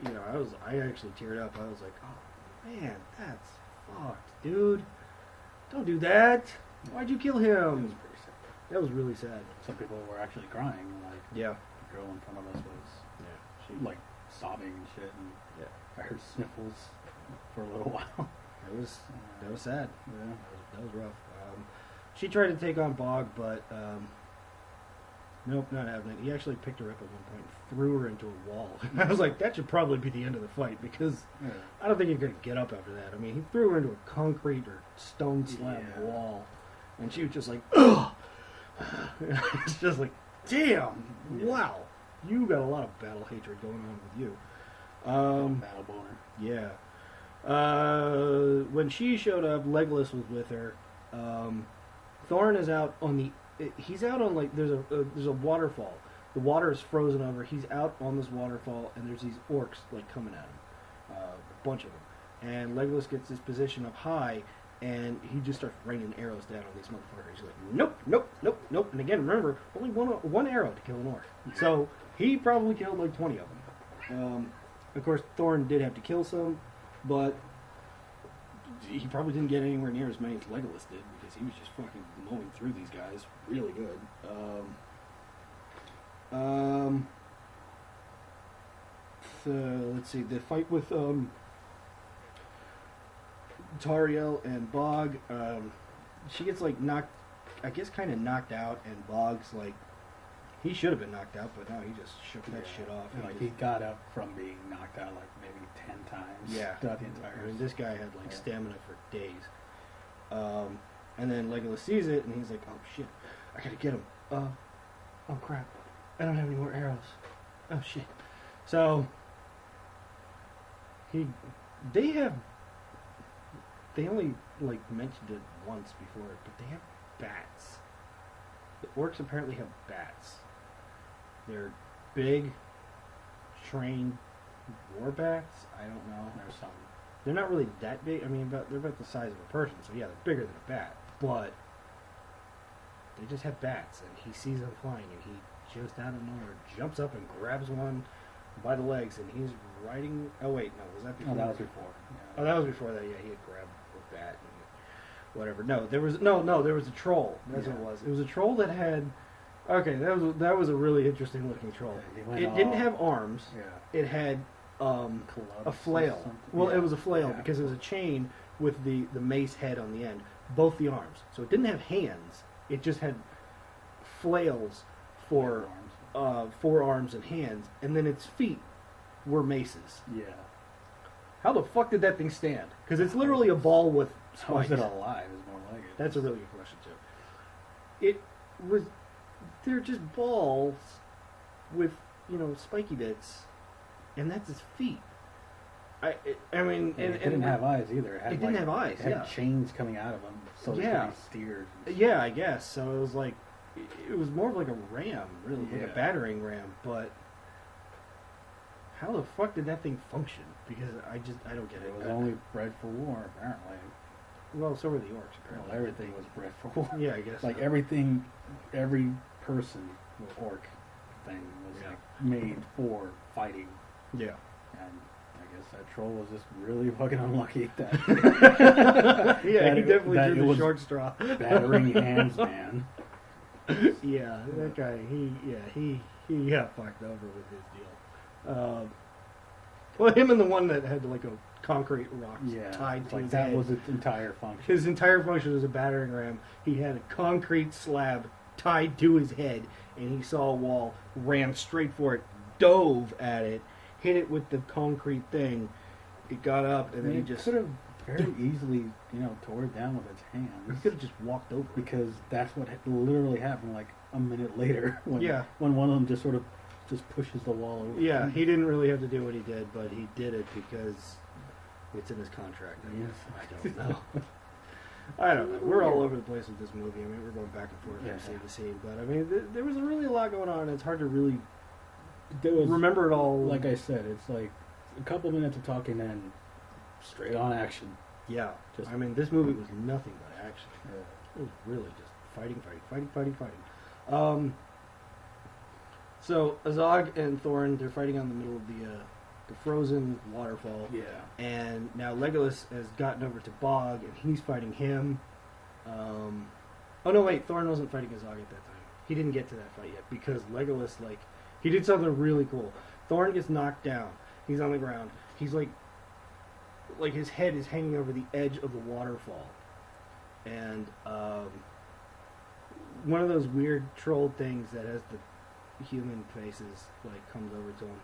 you know, I actually teared up. I was like, oh, man, that's fucked, dude. Don't do that. Why'd you kill him? It was pretty sad. That was really sad. Some people were actually crying. Like, yeah. The girl in front of us was, she like sobbing and shit. And I heard sniffles for a little while. That was sad. Yeah, that was rough. She tried to take on Bog, but nope, not happening. He actually picked her up at one point and threw her into a wall. I was like, that should probably be the end of the fight because I don't think you're going to get up after that. I mean, he threw her into a concrete or stone slab wall, and she was just like, ugh! It's just like, damn, wow, you got a lot of battle hatred going on with you. Battle boner. Yeah. When she showed up, Legolas was with her. Thorin is out on the... He's out on, like, there's a waterfall. The water is frozen over. He's out on this waterfall, and there's these orcs, like, coming at him. A bunch of them. And Legolas gets this position up high, and he just starts raining arrows down on these motherfuckers. He's like, nope, nope, nope, nope. And again, remember, only one arrow to kill an orc. So he probably killed, like, 20 of them. Of course, Thorin did have to kill some, but he probably didn't get anywhere near as many as Legolas did because he was just fucking mowing through these guys really good. So let's see, the fight with Tariel and Bog. She gets like knocked, I guess, kind of knocked out, and Bog's like, he should have been knocked out, but no, he just shook that shit off. And like he got up from being knocked out like maybe 10 times. Throughout the entire. I mean, this guy had like stamina for days. And then Legolas sees it, and he's like, "Oh shit, I gotta get him." Oh crap, I don't have any more arrows. Oh shit. So they only like mentioned it once before, but they have bats. The orcs apparently have bats. They're big, trained war bats. I don't know. There's some. They're not really that big. I mean, they're about the size of a person, so yeah, they're bigger than a bat. But they just have bats, and he sees them flying, and he just out of nowhere jumps up and grabs one by the legs, and he's riding. Oh wait, no, was that before? No, that was before. Yeah. Oh, that was before that. Yeah, he had grabbed a bat and whatever. No, there was a troll. That's what it was. It was a troll that had. Okay, that was a really interesting looking troll. It didn't have arms. Yeah. It had a flail. Well, it was a flail because it was a chain with the mace head on the end, both the arms. So it didn't have hands. It just had flails for forearms and hands, and then its feet were maces. Yeah. How the fuck did that thing stand? Because it's literally a ball with spikes. How is it alive? Is more like it. That's a really good question too. It was. They're just balls with, spiky bits, and that's his feet. I mean, and it didn't have eyes either. It didn't have eyes. It had chains coming out of them, so they could be steered. Yeah, I guess. So it was like, it was more of like a ram, really, like a battering ram. But how the fuck did that thing function? Because I don't get it. It was only bred for war, apparently. Well, so were the orcs, apparently. Well, everything was bred for war. Yeah, I guess. Like so. everything, every person, the orc thing was like made for fighting. Yeah. And I guess that troll was just really fucking unlucky that. Yeah, he definitely drew the short straw. Battering hands, man. Yeah, that guy. He got fucked over with his deal. Well, him and the one that had like a concrete rock tied to his head. That was its entire function. His entire function was a battering ram. He had a concrete slab tied to his head, and he saw a wall, ran straight for it, dove at it, hit it with the concrete thing. It got up, and then he just could have very easily, tore it down with its hands. He could have just walked over because that's what literally happened. Like a minute later, when one of them just sort of pushes the wall over. Yeah, he didn't really have to do what he did, but he did it because it's in his contract. I don't know. I don't know. We're all over the place with this movie. I mean, we're going back and forth from scene to scene. But, I mean, there was really a lot going on, and it's hard to really remember it all. Like I said, it's like a couple minutes of talking and straight on action. Yeah. I mean, this movie was nothing but action. Yeah. It was really just fighting. So, Azog and Thorin, they're fighting on the middle of the frozen waterfall. Yeah. And now Legolas has gotten over to Bog, and he's fighting him. Oh, no, wait. Thorin wasn't fighting Azog at that time. He didn't get to that fight yet, because Legolas, he did something really cool. Thorin gets knocked down. He's on the ground. He's like his head is hanging over the edge of the waterfall. And one of those weird troll things that has the human faces, comes over to him.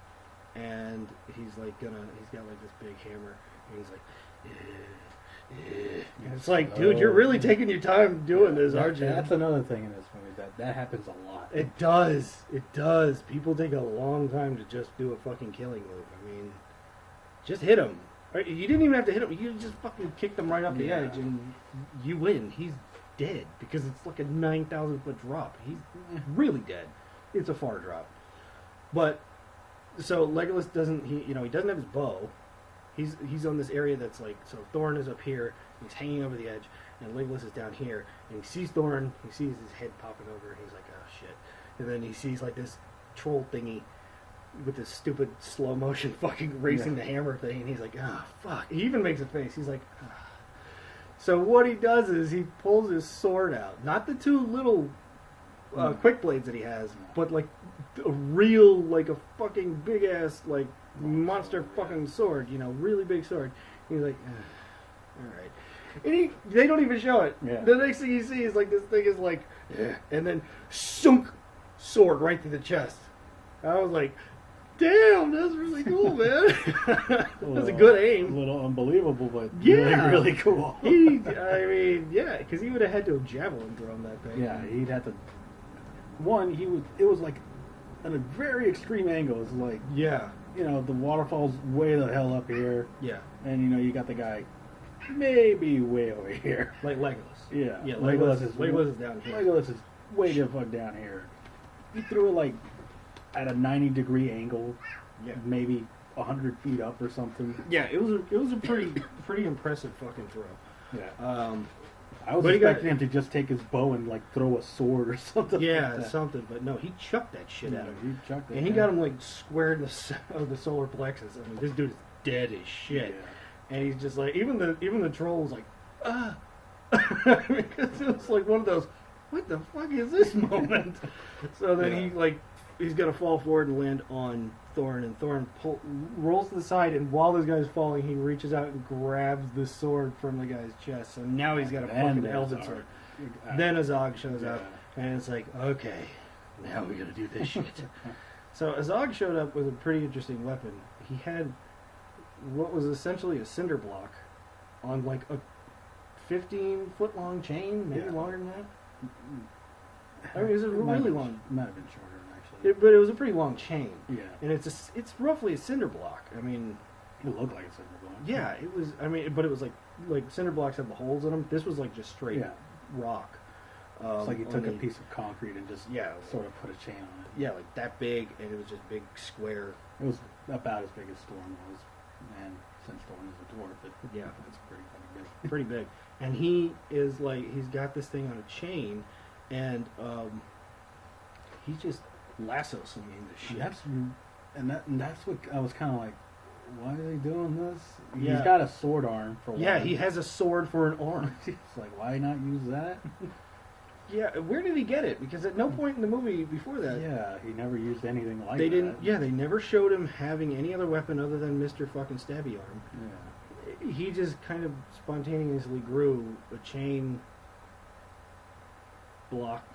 And he's got this big hammer, and he's and it's like, dude, you're really taking your time doing this, aren't you? That's another thing in this movie, that happens a lot. It does. People take a long time to just do a fucking killing move. I mean, just hit him. Right? You didn't even have to hit him. You just fucking kicked him right off the edge, and you win. He's dead, because it's like a 9,000-foot drop. He's really dead. It's a far drop. But so Legolas doesn't have his bow. He's on this area that's so Thorin is up here, he's hanging over the edge, and Legolas is down here, and he sees Thorin, he sees his head popping over, and he's like, oh shit. And then he sees this troll thingy with this stupid slow motion fucking racing the hammer thing, and he's like, ah, fuck. He even makes a face. He's like, ah. So what he does is he pulls his sword out. Not the two little quick blades that he has, but a real, a fucking big ass, monster fucking sword, really big sword. He's like, alright. And they don't even show it. Yeah. The next thing you see is this thing is and then sunk sword right through the chest. I was like, damn, that's really cool, man. That was a good aim. A little unbelievable, but really cool. Because he would have had to have javelin thrown that thing. Yeah, he'd have to. It was at a very extreme angle. It's the waterfall's way the hell up here. Yeah. And, you got the guy maybe way over here. Like Legolas. Yeah. Yeah, Legolas is down here. Legolas is way the fuck down here. He threw it, at a 90-degree angle. Yeah. Maybe 100 feet up or something. Yeah, it was a pretty impressive fucking throw. Yeah. I was expecting him to just take his bow and throw a sword or something. Yeah, like that. Something. But no, he chucked that shit at him. He chucked it. And he got him square in the solar plexus. I mean, this dude is dead as shit. Yeah. And he's just even the troll was like, ah. Because it was one of those, what the fuck is this moment? So then he's gonna fall forward and land on Thorin, and Thorin rolls to the side, and while this guy's falling, he reaches out and grabs the sword from the guy's chest. So now he's got a fucking elven sword. Then Azog shows up, and it's like, okay, now we gotta do this shit. So Azog showed up with a pretty interesting weapon. He had what was essentially a cinder block on a 15-foot long chain, maybe longer than that. I mean, it was really long. Might have been shorter, actually. But it was a pretty long chain. Yeah. And it's roughly a cinder block. I mean, it looked like a cinder block. Yeah, it was. I mean, but it was like cinder blocks have the holes in them. This was just straight rock. It's like you took a piece of concrete and just sort of put a chain on it. Yeah, that big, and it was just big square. It was about as big as Storm was, and since Storm is a dwarf, it's pretty big. Pretty big. And he is he's got this thing on a chain, and he just lasso swinging the shit. And that's what I was kind of like, why are they doing this? He's got a sword arm for one. Yeah, he has a sword for an arm. It's why not use that? Yeah, where did he get it? Because at no point in the movie before that... he never used anything like that. They didn't... Yeah, they never showed him having any other weapon other than Mr. fucking Stabby Arm. Yeah. He just kind of spontaneously grew a chain block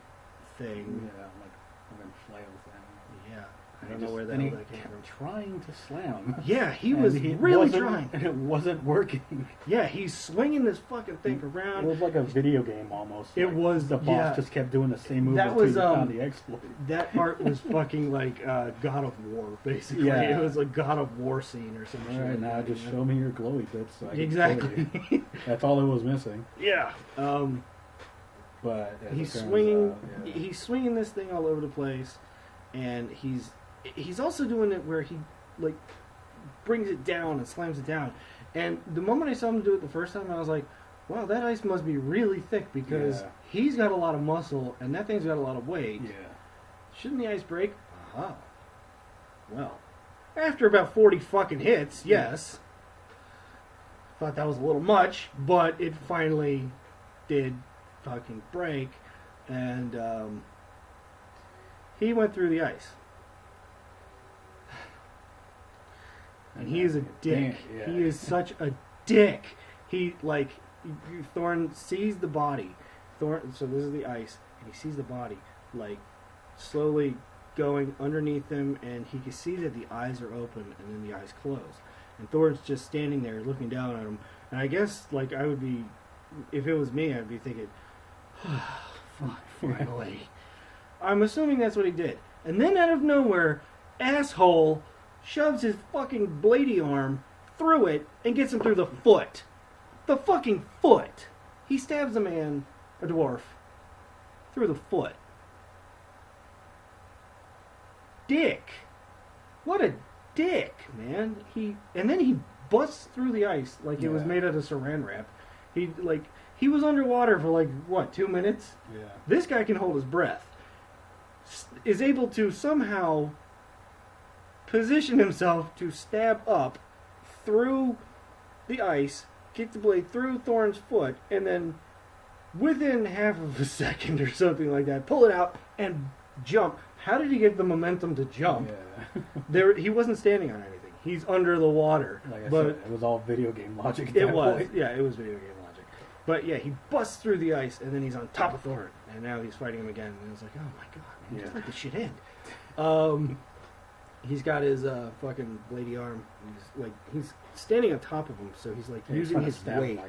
thing. Yeah, like a flail thing. Yeah. I don't know where the hell that came from. Trying to slam. Yeah, he was really trying. And it wasn't working. Yeah, he's swinging this fucking thing around. It was like a video game almost. It was. The boss just kept doing the same move that was, until you found the exploit. That part was fucking like God of War, basically. Yeah. It was a God of War scene or something. All right, now just show me your glowy bits. So Exactly. That's all it was missing. Yeah. But he's swinging. He's swinging this thing all over the place, and he's also doing it where he like brings it down and slams it down. And the moment I saw him do it the first time, I was like, wow, that ice must be really thick because he's got a lot of muscle and that thing's got a lot of weight. Yeah. Shouldn't the ice break? Aha. Well, after about 40 fucking hits, yes. Thought that was a little much, but it finally did fucking break. And he went through the ice. And he is a dick. Yeah. He is such a dick. He, like, Thorn sees the body. So this is the ice. And he sees the body, like, slowly going underneath him. And he can see that the eyes are open and then the eyes close. And Thor's just standing there looking down at him. And I guess, like, I would be, if it was me, I'd be thinking, finally. I'm assuming that's what he did. And then out of nowhere, asshole shoves his fucking bladey arm through it and gets him through the foot. The fucking foot. He stabs a man, a dwarf, through the foot. Dick. What a dick, man. And then he busts through the ice like it was made out of saran wrap. He was underwater for 2 minutes? Yeah. This guy can hold his breath. Is able to somehow position himself to stab up through the ice, kick the blade through Thorn's foot, and then within half of a second or something like that, pull it out and jump. How did he get the momentum to jump? Yeah. He wasn't standing on anything. He's under the water. Like I said, it was all video game logic. It was video game logic. But yeah, he busts through the ice, and then he's on top of Thorn, and now he's fighting him again. And it's like, oh my god, man, just let this shit end. He's got his fucking bladey arm. He's standing on top of him, so he's using his weight.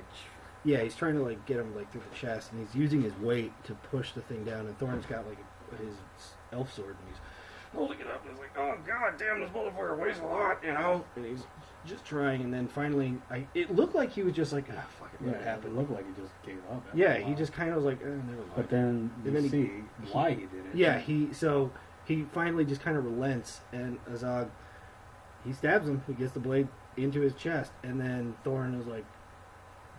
He's trying to get him through the chest, and he's using his weight to push the thing down. And Thorn's got his elf sword, and he's holding it up. And he's like, oh god damn, this motherfucker weighs a lot, you know. And he's just trying, and then finally, it looked like he was just like, ah, fuck it, let it happen. It looked like he just gave up. He just kind of was like, never mind. But then you see why he did it. Yeah, he finally just kind of relents, and Azog, he stabs him. He gets the blade into his chest, and then Thorn is like,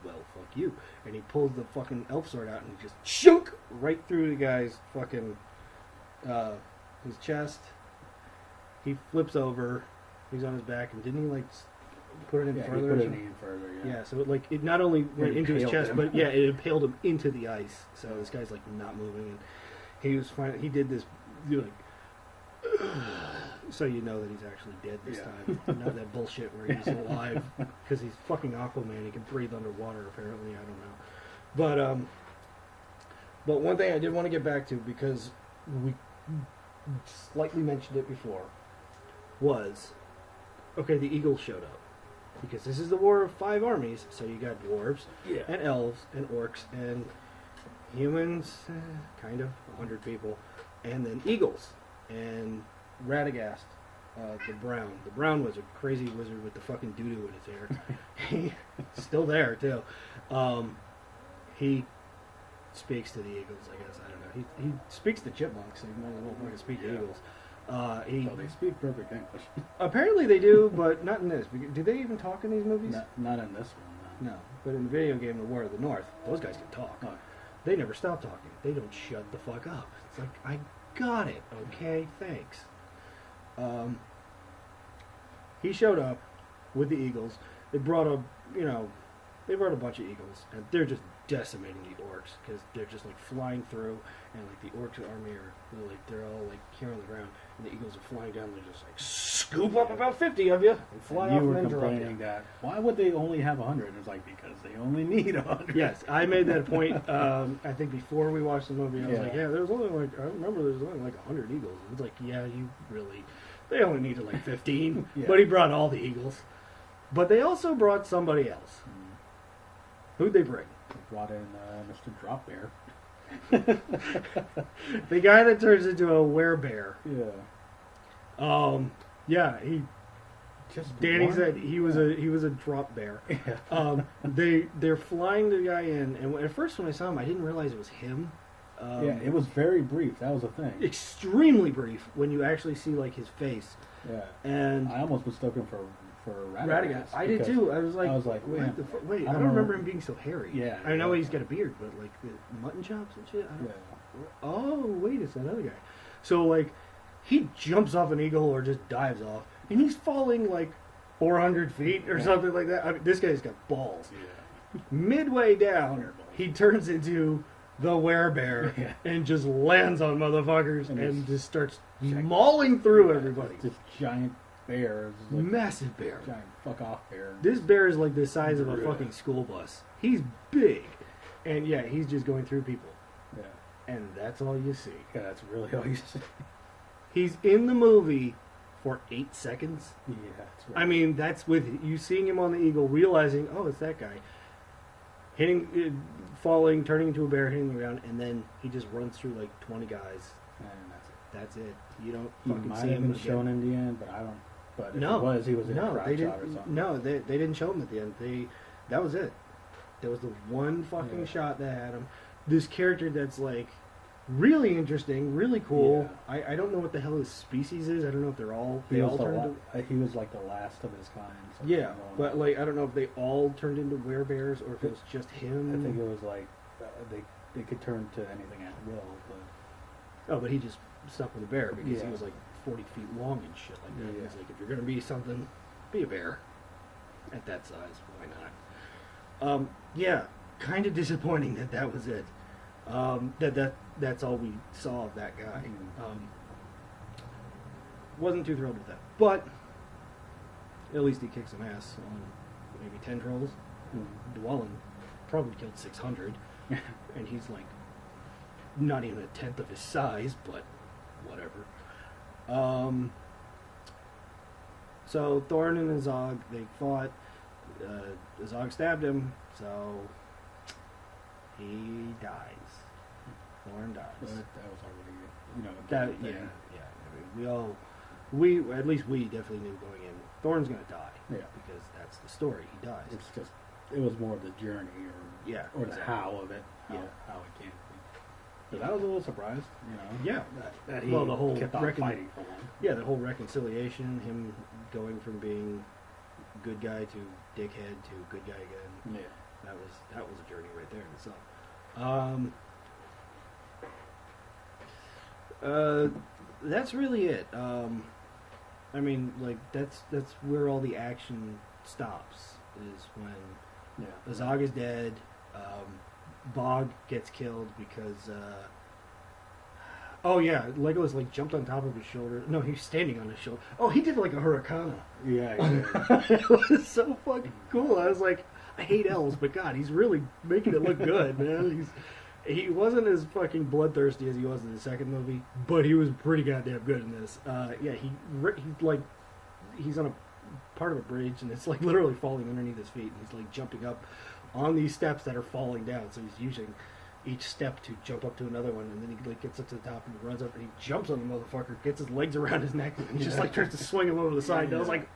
well, fuck you. And he pulls the fucking elf sword out, and he just shunk right through the guy's fucking, his chest. He flips over. He's on his back, and didn't he, put it in further? He put it in further, yeah. So, it not only went into his chest, but, it impaled him into the ice. So this guy's, not moving, and he was fine. He did this, so you know that he's actually dead this time. Not that bullshit where he's alive because he's fucking Aquaman. He can breathe underwater. Apparently, I don't know. But one thing I did want to get back to, because we slightly mentioned it before, was the Eagles showed up, because this is the War of Five Armies. So you got dwarves and elves and orcs and humans, kind of 100 people, and then eagles. And Radagast, the brown wizard, crazy wizard with the fucking doo-doo in his hair. He's still there, too. He speaks to the eagles, I guess. I don't know. He speaks to chipmunks, so he might as well fucking speak to eagles. They speak perfect English. Apparently they do, but not in this. Do they even talk in these movies? Not in this one, no. No, but in the video game The War of the North, those guys can talk. Oh. They never stop talking. They don't shut the fuck up. It's like, I got it. Okay, thanks. He showed up with the eagles. They brought a bunch of eagles, and they're just decimating the orcs, because they're just flying through, and the orcs army they're all here on the ground, and the eagles are flying down. They're just scoop up about 50 of you and fly off. You were complaining that why would they only have 100? It's because they only need 100. Yes, I made that point. I think before we watched the movie, I was like, there's only I remember there's only 100 eagles. It's yeah, you really They only needed like 15, Yeah. but he brought all the eagles. But they also brought somebody else. Who'd they bring? They brought in Mr. Drop Bear. The guy that turns into a werebear. Yeah. Yeah, he. Danny said he was a drop bear. Yeah. They're flying the guy in, and at first when I saw him, I didn't realize it was him. Yeah, it was very brief. That was the thing. Extremely brief when you actually see like his face. Yeah. And I almost mistook him for Radagast. I did too. I was like, wait, I don't remember him being so hairy. Yeah. I know he's got a beard, but like the mutton chops and shit. Oh, wait, it's that other guy. So like, he jumps off an eagle or just dives off, and he's falling like 400 feet or something like that. I mean, this guy's got balls. Yeah. Midway down, he turns into the werebear and just lands on motherfuckers and just starts mauling through everybody. This giant bear. Is like massive bear. Giant fuck off bear. This bear is like the size of a fucking school bus. He's big. And yeah, he's just going through people. Yeah. And that's all you see. Yeah, that's really all you see. He's in the movie for 8 seconds. Yeah, that's right. I mean, that's with you seeing him on the eagle, realizing, oh, it's that guy. Hitting, falling, turning into a bear, hitting the ground, and then he just runs through like 20 guys. And that's it. That's it. You don't He fucking might see have him been shown in the end, but I don't. But if he was in a crowd they shot or didn't. something. No, they didn't show him at the end. That was it. That was the one fucking shot that had him. This character that's like really interesting, really cool. Yeah. I don't know what the hell his species is. I don't know if they're all He they was all turned into. he was like the last of his kind. So Yeah, but like I don't know if they all turned into werebears or if it was just him. I think it was like they could turn to anything at will. But but he just stuck with a bear because he Yeah. was like 40 feet long and shit like that. Yeah. He's like, if you're gonna be something, be a bear. At that size, why not? Yeah, kind of disappointing that was it. That's all we saw of that guy. Wasn't too thrilled with that, but at least he kicked some ass on maybe 10 trolls. Dwellin probably killed 600, and he's like not even a tenth of his size, but whatever. So Thorin and Azog, they fought. Azog stabbed him, so he dies. Thorin dies. that was already, That, a thing. yeah. I mean, we at least we definitely knew going in, Thorin's gonna die. Yeah. Because that's the story. He dies. It's just, it was more of the journey or the how of it. How it came to be. But I was a little surprised, Yeah. that he the whole kept on fighting for one. Yeah, the whole reconciliation, him going from being good guy to dickhead to good guy again. Yeah. That was a journey right there in itself. That's really it. I mean, like that's where all the action stops. Is when Azog is dead. Bog gets killed because. Oh yeah, Legolas like jumped on top of his shoulder. No, he was standing on his shoulder. Oh, he did like a hurricane. Yeah. It was so fucking cool. I was like, I hate elves, but God, he's really making it look good, man. He wasn't as fucking bloodthirsty as he was in the second movie, but he was pretty goddamn good in this. Yeah, he's on a part of a bridge, and it's like literally falling underneath his feet, and he's like jumping up on these steps that are falling down. So he's using each step to jump up to another one, and then he like gets up to the top and he runs up and he jumps on the motherfucker, gets his legs around his neck, and just like tries to swing him over the side. And I was like,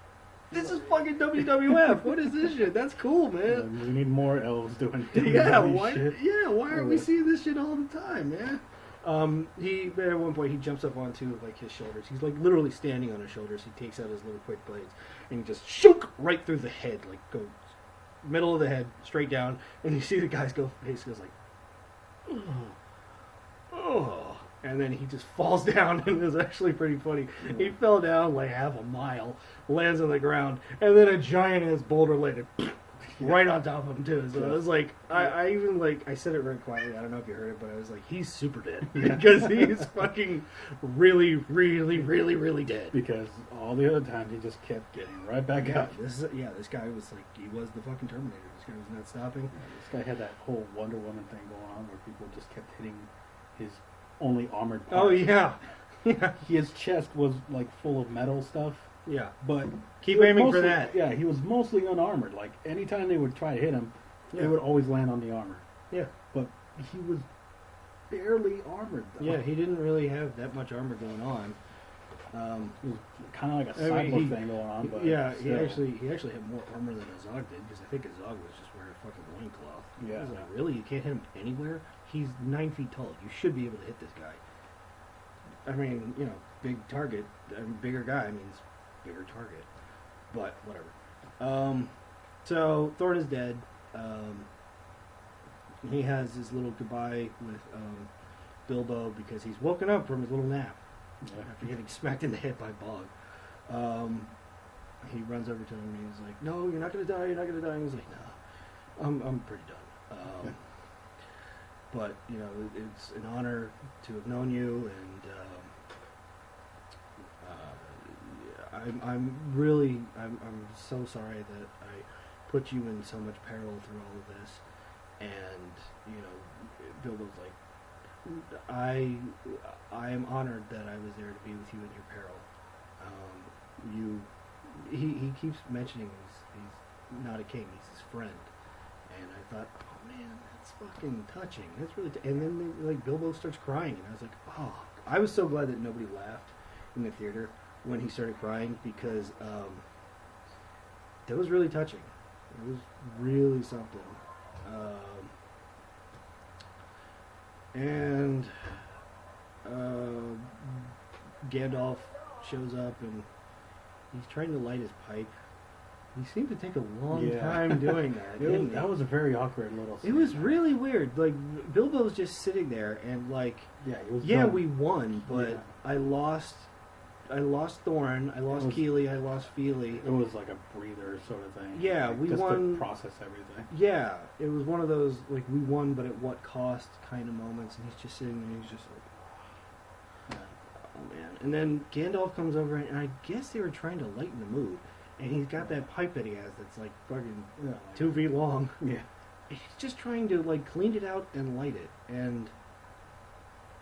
this is fucking WWF. What is this shit? That's cool, man. We need more elves doing Why? shit. Yeah, why aren't we seeing this shit all the time, man? He at one point he jumps up onto like his shoulders. He's like literally standing on his shoulders. He takes out his little quick blades and he just shook right through the head, like go middle of the head straight down. And you see the guy's face goes like, oh, and then he just falls down, and it was actually pretty funny. He fell down like half a mile, lands on the ground, and then a giant ass boulder landed right on top of him too. So I was like, I even like I said it very quietly. I don't know if you heard it, but I was like, he's super dead because he's fucking really, really, really, really dead. Because all the other times he just kept getting right back up. This guy was like, he was the fucking Terminator. This guy was not stopping. This guy had that whole Wonder Woman thing going on where people just kept hitting his only armored part. Oh yeah. Yeah. His chest was like full of metal stuff. Yeah. But Keep aiming for that. Yeah, he was mostly unarmored. Like anytime they would try to hit him, it would always land on the armor. Yeah. But he was barely armored though. Yeah, he didn't really have that much armor going on. It was kind of like a cyborg thing going on. But yeah, still. he actually had more armor than Azog did, because I think Azog was just wearing a fucking loincloth. Yeah. I was like, really? You can't hit him anywhere? He's 9 feet tall. You should be able to hit this guy. I mean, you know, big target. Bigger guy means bigger target. But whatever. So Thorn is dead. He has his little goodbye with Bilbo, because he's woken up from his little nap after getting smacked in the head by Bog. He runs over to him and he's like, "No, you're not gonna die. You're not gonna die." And he's like, "No, I'm pretty done." But you know, it's an honor to have known you, and I'm so sorry that I put you in so much peril through all of this. And you know, Bilbo's like, I am honored that I was there to be with you in your peril. He keeps mentioning he's not a king, he's his friend. And I thought, oh man, that's fucking touching. That's really. And then like Bilbo starts crying, and I was like, oh, I was so glad that nobody laughed in the theater when he started crying, because that was really touching. It was really something. And Gandalf shows up, and he's trying to light his pipe. He seemed to take a long time doing that. That was a very awkward little scene. It was really weird. Like, Bilbo's just sitting there, and like, we won, but I lost Thorin, I lost Keely, I lost Feely. It was like a breather sort of thing. Yeah, like, we just won. To process everything. Yeah, it was one of those like we won, but at what cost kind of moments. And he's just sitting there, and he's just like, oh man. And then Gandalf comes over, and I guess they were trying to lighten the mood. And he's got that pipe that he has that's like fucking 2 feet long. Yeah, and he's just trying to like clean it out and light it, and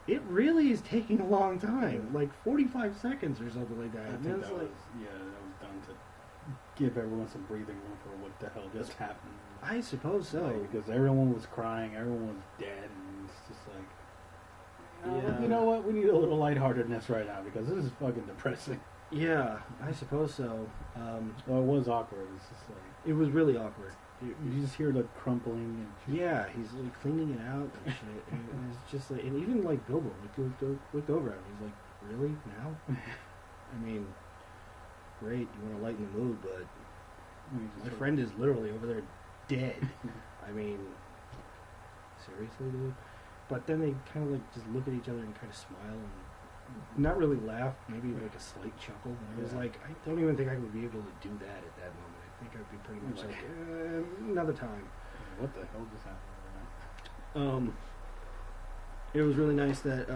it really is taking a long time, like 45 seconds or something like that. I think that was done to give everyone some breathing room for what the hell just happened. I suppose so. Like, because everyone was crying, everyone was dead, and it's just like, you know what, we need a little lightheartedness right now, because this is fucking depressing. Yeah, I suppose so. Well, it was awkward. It's just like, it was really awkward. You just hear the crumpling. And yeah, he's like cleaning it out and shit. And it's just like, and even like Bilbo looked over at him. He's like, "Really now?" I mean, great, you want to lighten the mood, but my friend is literally over there dead. I mean, seriously, dude. But then they kind of like just look at each other and kind of smile and not really laugh, maybe like a slight chuckle. And I was like, I don't even think I would be able to do that at that moment. I think I'd be pretty much like, another time. What the hell just happened? It was really nice that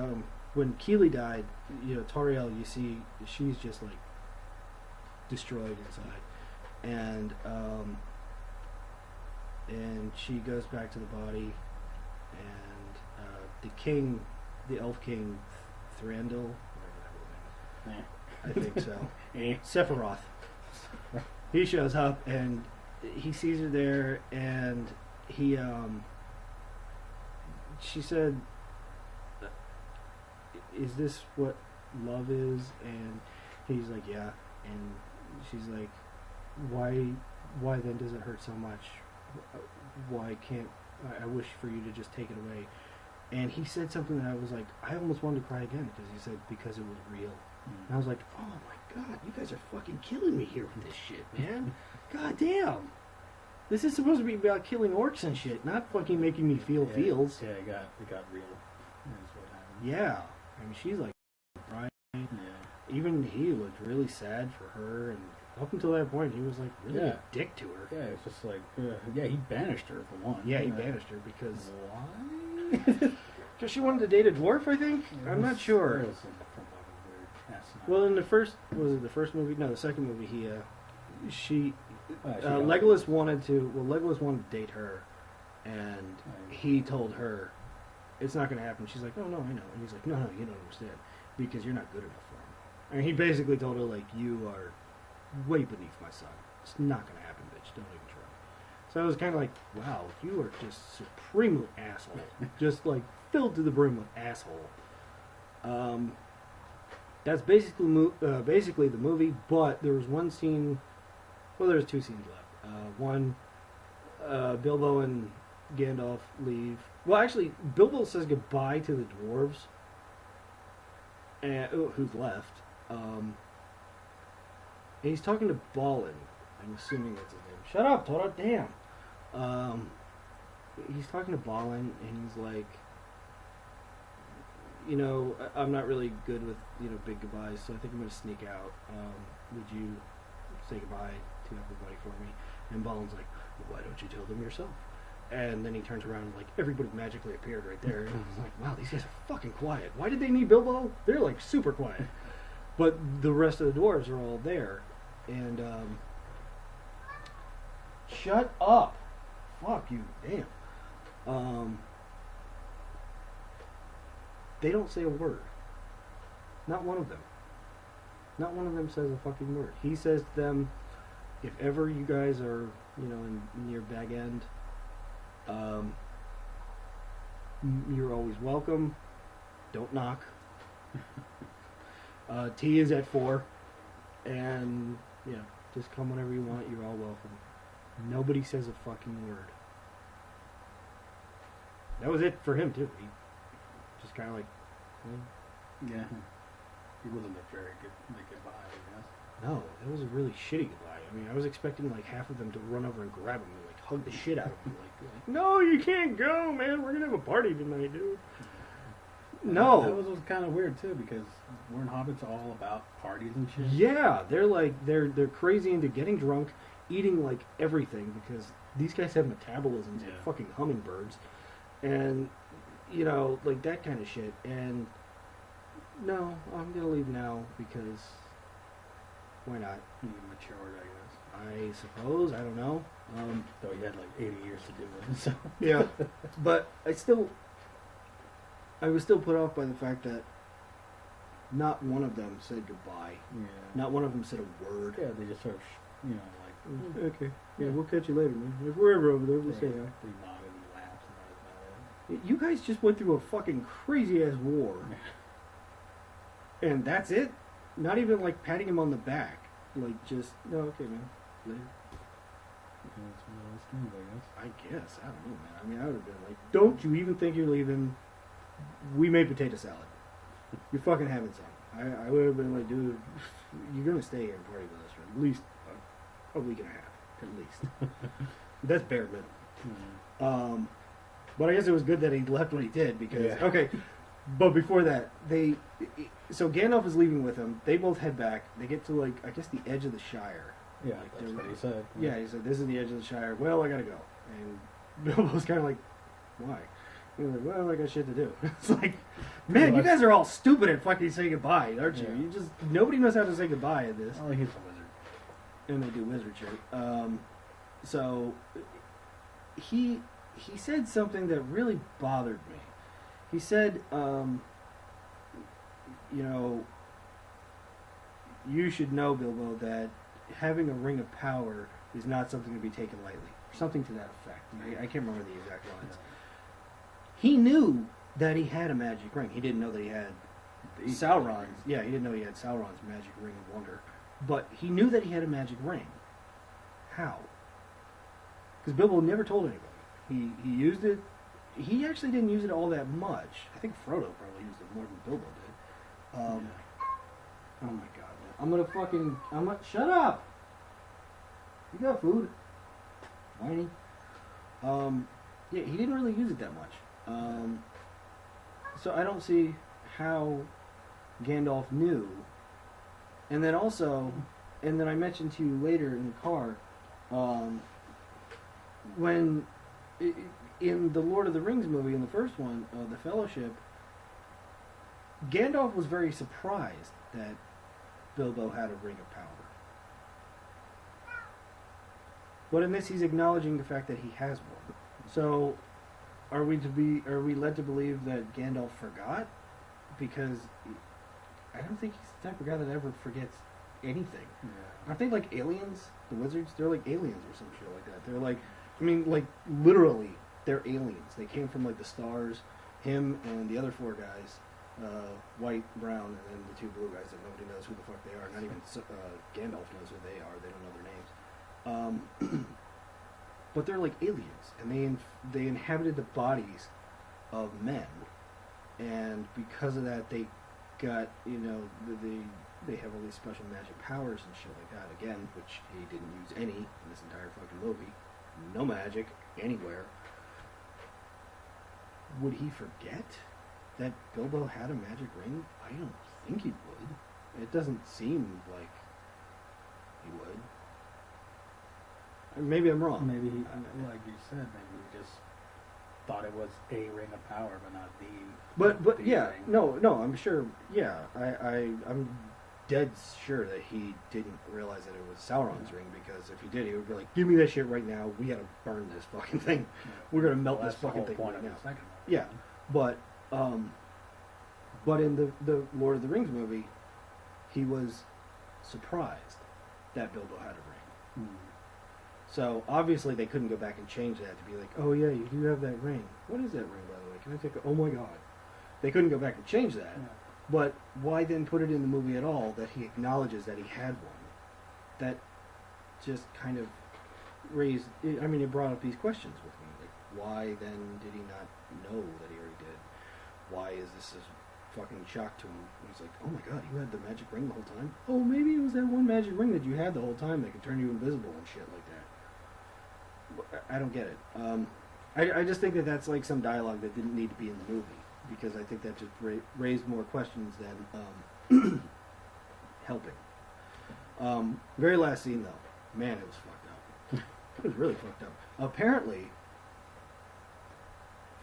when Keely died, you know, Tauriel, you see, she's just like destroyed inside, and she goes back to the body, and the king, the elf king, Thranduil, whatever that name is. I think so. Sephiroth. He shows up and he sees her there, and he she said, "Is this what love is?" And he's like, "Yeah." And she's like, why then does it hurt so much? Why can't I wish for you to just take it away? And he said something that I was like, I almost wanted to cry again, because he said, because it was real. And I was like, oh my god, you guys are fucking killing me here with this shit, man. God damn. This is supposed to be about killing orcs and shit, not fucking making me feel feels. Yeah, it got real. That's what happened. Yeah. I mean, she's like crying. Yeah. Even he looked really sad for her, and up until that point, he was like really a dick to her. Yeah, it's just like, he banished her for one. Yeah, he banished her because... Why? Because she wanted to date a dwurf, I think? I'm not sure. Well, in the first, was it the first movie? No, the second movie, Legolas wanted to date her, and he told her, it's not going to happen. She's like, oh, no, I know. And he's like, no, you don't understand. because you're not good enough for him. I mean, he basically told her, like, you are way beneath my son. It's not going to happen, bitch. Don't even try. So I was kind of like, wow, you are just supremely asshole. Just, like, filled to the brim with asshole. That's basically the movie, but there was one scene, well, there's two scenes left. One, Bilbo and Gandalf leave. Well, actually, Bilbo says goodbye to the dwarves, and who's left. And he's talking to Balin. I'm assuming that's his name. Shut up, Toto. Damn. He's talking to Balin, and he's like, you know, I'm not really good with, you know, big goodbyes, so I think I'm going to sneak out. Would you say goodbye to everybody for me? And Balin's like, well, why don't you tell them yourself? And then he turns around and, like, everybody magically appeared right there. And I was like, wow, these guys are fucking quiet. Why did they need Bilbo? They're, like, super quiet. But the rest of the dwarves are all there. And, shut up. Fuck you. Damn. They don't say a word. Not one of them. Not one of them says a fucking word. He says to them, if ever you guys are, you know, near Bag End, you're always welcome. Don't knock. Tea is at 4. And, you know, just come whenever you want. You're all welcome. Nobody says a fucking word. That was it for him, too. He just kind of like, yeah. He wasn't a very good goodbye, I guess. No, it was a really shitty goodbye. I mean, I was expecting like half of them to run over and grab him and like hug the shit out of him. Like, no, you can't go, man. We're gonna have a party tonight, dude. No, that was kind of weird too, because weren't hobbits all about parties and shit? Yeah, they're like they're crazy into getting drunk, eating like everything, because these guys have metabolisms like fucking hummingbirds, and you know, like that kind of shit. And no, I'm gonna leave now because why not? You matured, I guess. I suppose. I don't know. Though you had like 80 years to do it. So. Yeah, but I was still put off by the fact that not one of them said goodbye. Yeah. Not one of them said a word. Yeah, they just sort of, you know, like... Okay. Yeah, we'll catch you later, man. If we're ever over there, we'll say hi. They nodded and laughed, and that was about it. You guys just went through a fucking crazy-ass war. And that's it? Not even, like, patting him on the back. Like, just, no, okay, man. Later. Yeah, that's one of those things, I guess. I guess. I don't know, man. I mean, I would have been like, don't you even think you're leaving? We made potato salad. You're fucking having some. I would have been like, dude, you're going to stay here and party with us for at least a week and a half. At least. That's bare minimum. But I guess it was good that he left when he did, because, okay, but before that, so Gandalf is leaving with him. They both head back. They get to, like, I guess the edge of the Shire. Yeah, like that's what he said. Yeah, he said, this is the edge of the Shire. Well, I gotta go. And Bilbo's kind of like, why? And he's like, well, I got shit to do. It's like, man, you guys are all stupid at fucking saying goodbye, aren't you? Yeah. You just, nobody knows how to say goodbye in this. Oh, he's a wizard. And they do wizard shit. So, he said something that really bothered me. He said, you know, you should know, Bilbo, that having a ring of power is not something to be taken lightly. Something to that effect. I can't remember the exact lines. He knew that he had a magic ring. He didn't know that he had Sauron's. Yeah, he didn't know he had Sauron's magic ring of wonder. But he knew that he had a magic ring. How? Because Bilbo never told anybody. He used it. He actually didn't use it all that much. I think Frodo probably used it more than Bilbo did. Oh my god. I'm gonna shut up! You got food. Whiny. Yeah, he didn't really use it that much. So I don't see how Gandalf knew. And then also, and then I mentioned to you later in the car, when in the Lord of the Rings movie, in the first one, The Fellowship, Gandalf was very surprised that Bilbo had a ring of power. But in this, he's acknowledging the fact that he has one. So, are we led to believe that Gandalf forgot? Because I don't think he's the type of guy that ever forgets anything. Yeah. Aren't they like aliens? The wizards? They're like aliens or some shit like that. They're like, I mean, like literally, they're aliens. They came from like the stars. Him and the other 4 guys, white, brown, and then the 2 blue guys that nobody knows who the fuck they are. Not even Gandalf knows who they are. They don't know their names. But they're like aliens, and they inhabited the bodies of men, and because of that, they got, you know, they have all these special magic powers and shit like that. Again, which he didn't use any in this entire fucking movie. No magic anywhere. Would he forget that Bilbo had a magic ring? I don't think he would. It doesn't seem like he would. Maybe I'm wrong. Maybe he, like you said, maybe he just thought it was a ring of power, but not the. But the yeah, ring. no, I'm sure. Yeah, I'm dead sure that he didn't realize that it was Sauron's ring, because if he did, he would be like, "Give me that shit right now. We gotta burn this fucking thing. Yeah. We're gonna melt Well, this fucking thing point right of now." the second one. Yeah, but in the Lord of the Rings movie, he was surprised that Bilbo had a ring. Hmm. So obviously they couldn't go back and change that to be like, "Oh yeah, you do have that ring. What is that ring, by the way? Can I take it? Oh my god!" They couldn't go back and change that. Yeah. But why then put it in the movie at all that he acknowledges that he had one? That just kind of raised. I mean, it brought up these questions with me. Like, why then did he not know that he already did? Why is this a fucking shock to him? He's like, "Oh my god, you had the magic ring the whole time? Oh, maybe it was that one magic ring that you had the whole time that could turn you invisible and shit like that." I don't get it. I just think that that's like some dialogue that didn't need to be in the movie, because I think that just raised more questions than helping. Very last scene though, man, it was fucked up. It was really fucked up. Apparently,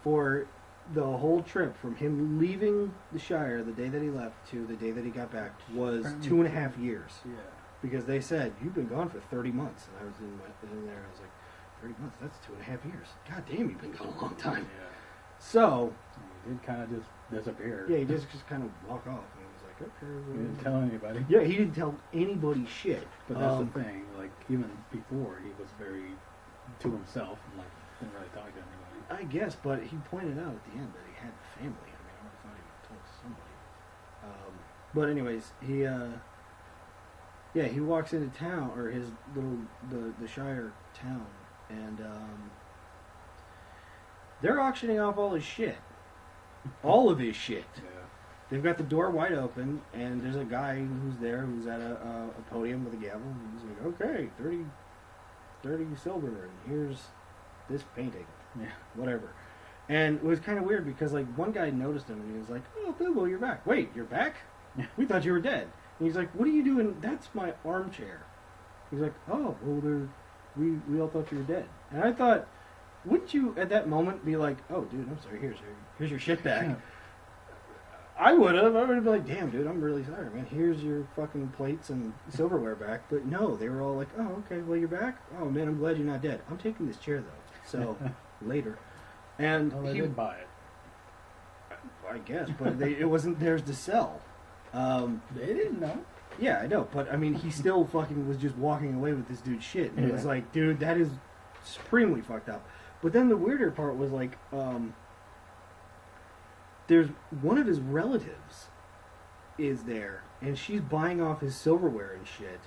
for the whole trip from him leaving the Shire the day that he left to the day that he got back was 2.5 years. Yeah. Because they said, "You've been gone for 30 months." And I was in there, I was like, 30 months? That's 2.5 years. God damn, you've been gone a long time. Yeah. So... He did kind of just disappear. Yeah, he just kind of walk off. And I was like, okay. He didn't tell anybody. Yeah, he didn't tell anybody shit. But that's the thing. Like, even before, he was very to himself and, like, didn't really talk to anybody. I guess, but he pointed out at the end that he had family. I mean, I would have thought he would have told somebody. But anyways, he walks into town, or his little, the Shire town, and they're auctioning off all his shit. All of his shit. Yeah. They've got the door wide open, and there's a guy who's there who's at a podium with a gavel. And he's like, "Okay, 30 silver, and here's this painting." Yeah. Whatever. And it was kind of weird because, like, one guy noticed him, and he was like, "Oh, Bilbo, you're back. Wait, you're back? We thought you were dead." And he's like, "What are you doing? That's my armchair." He's like, "Oh, well, we all thought you were dead." And I thought, wouldn't you at that moment be like, "Oh, dude, I'm sorry. Here's your shit back." Yeah. I would have been like, "Damn, dude, I'm really sorry, man. Here's your fucking plates and silverware back." But no, they were all like, "Oh, okay, well, you're back? Oh, man, I'm glad you're not dead. I'm taking this chair, though. So, later." And Well, they did buy it. I guess, but it wasn't theirs to sell. They didn't know. Yeah, I know, but I mean, he still fucking was just walking away with this dude's shit. And it was Yeah. like, dude, that is supremely fucked up. But then the weirder part was like, there's one of his relatives is there, and she's buying off his silverware and shit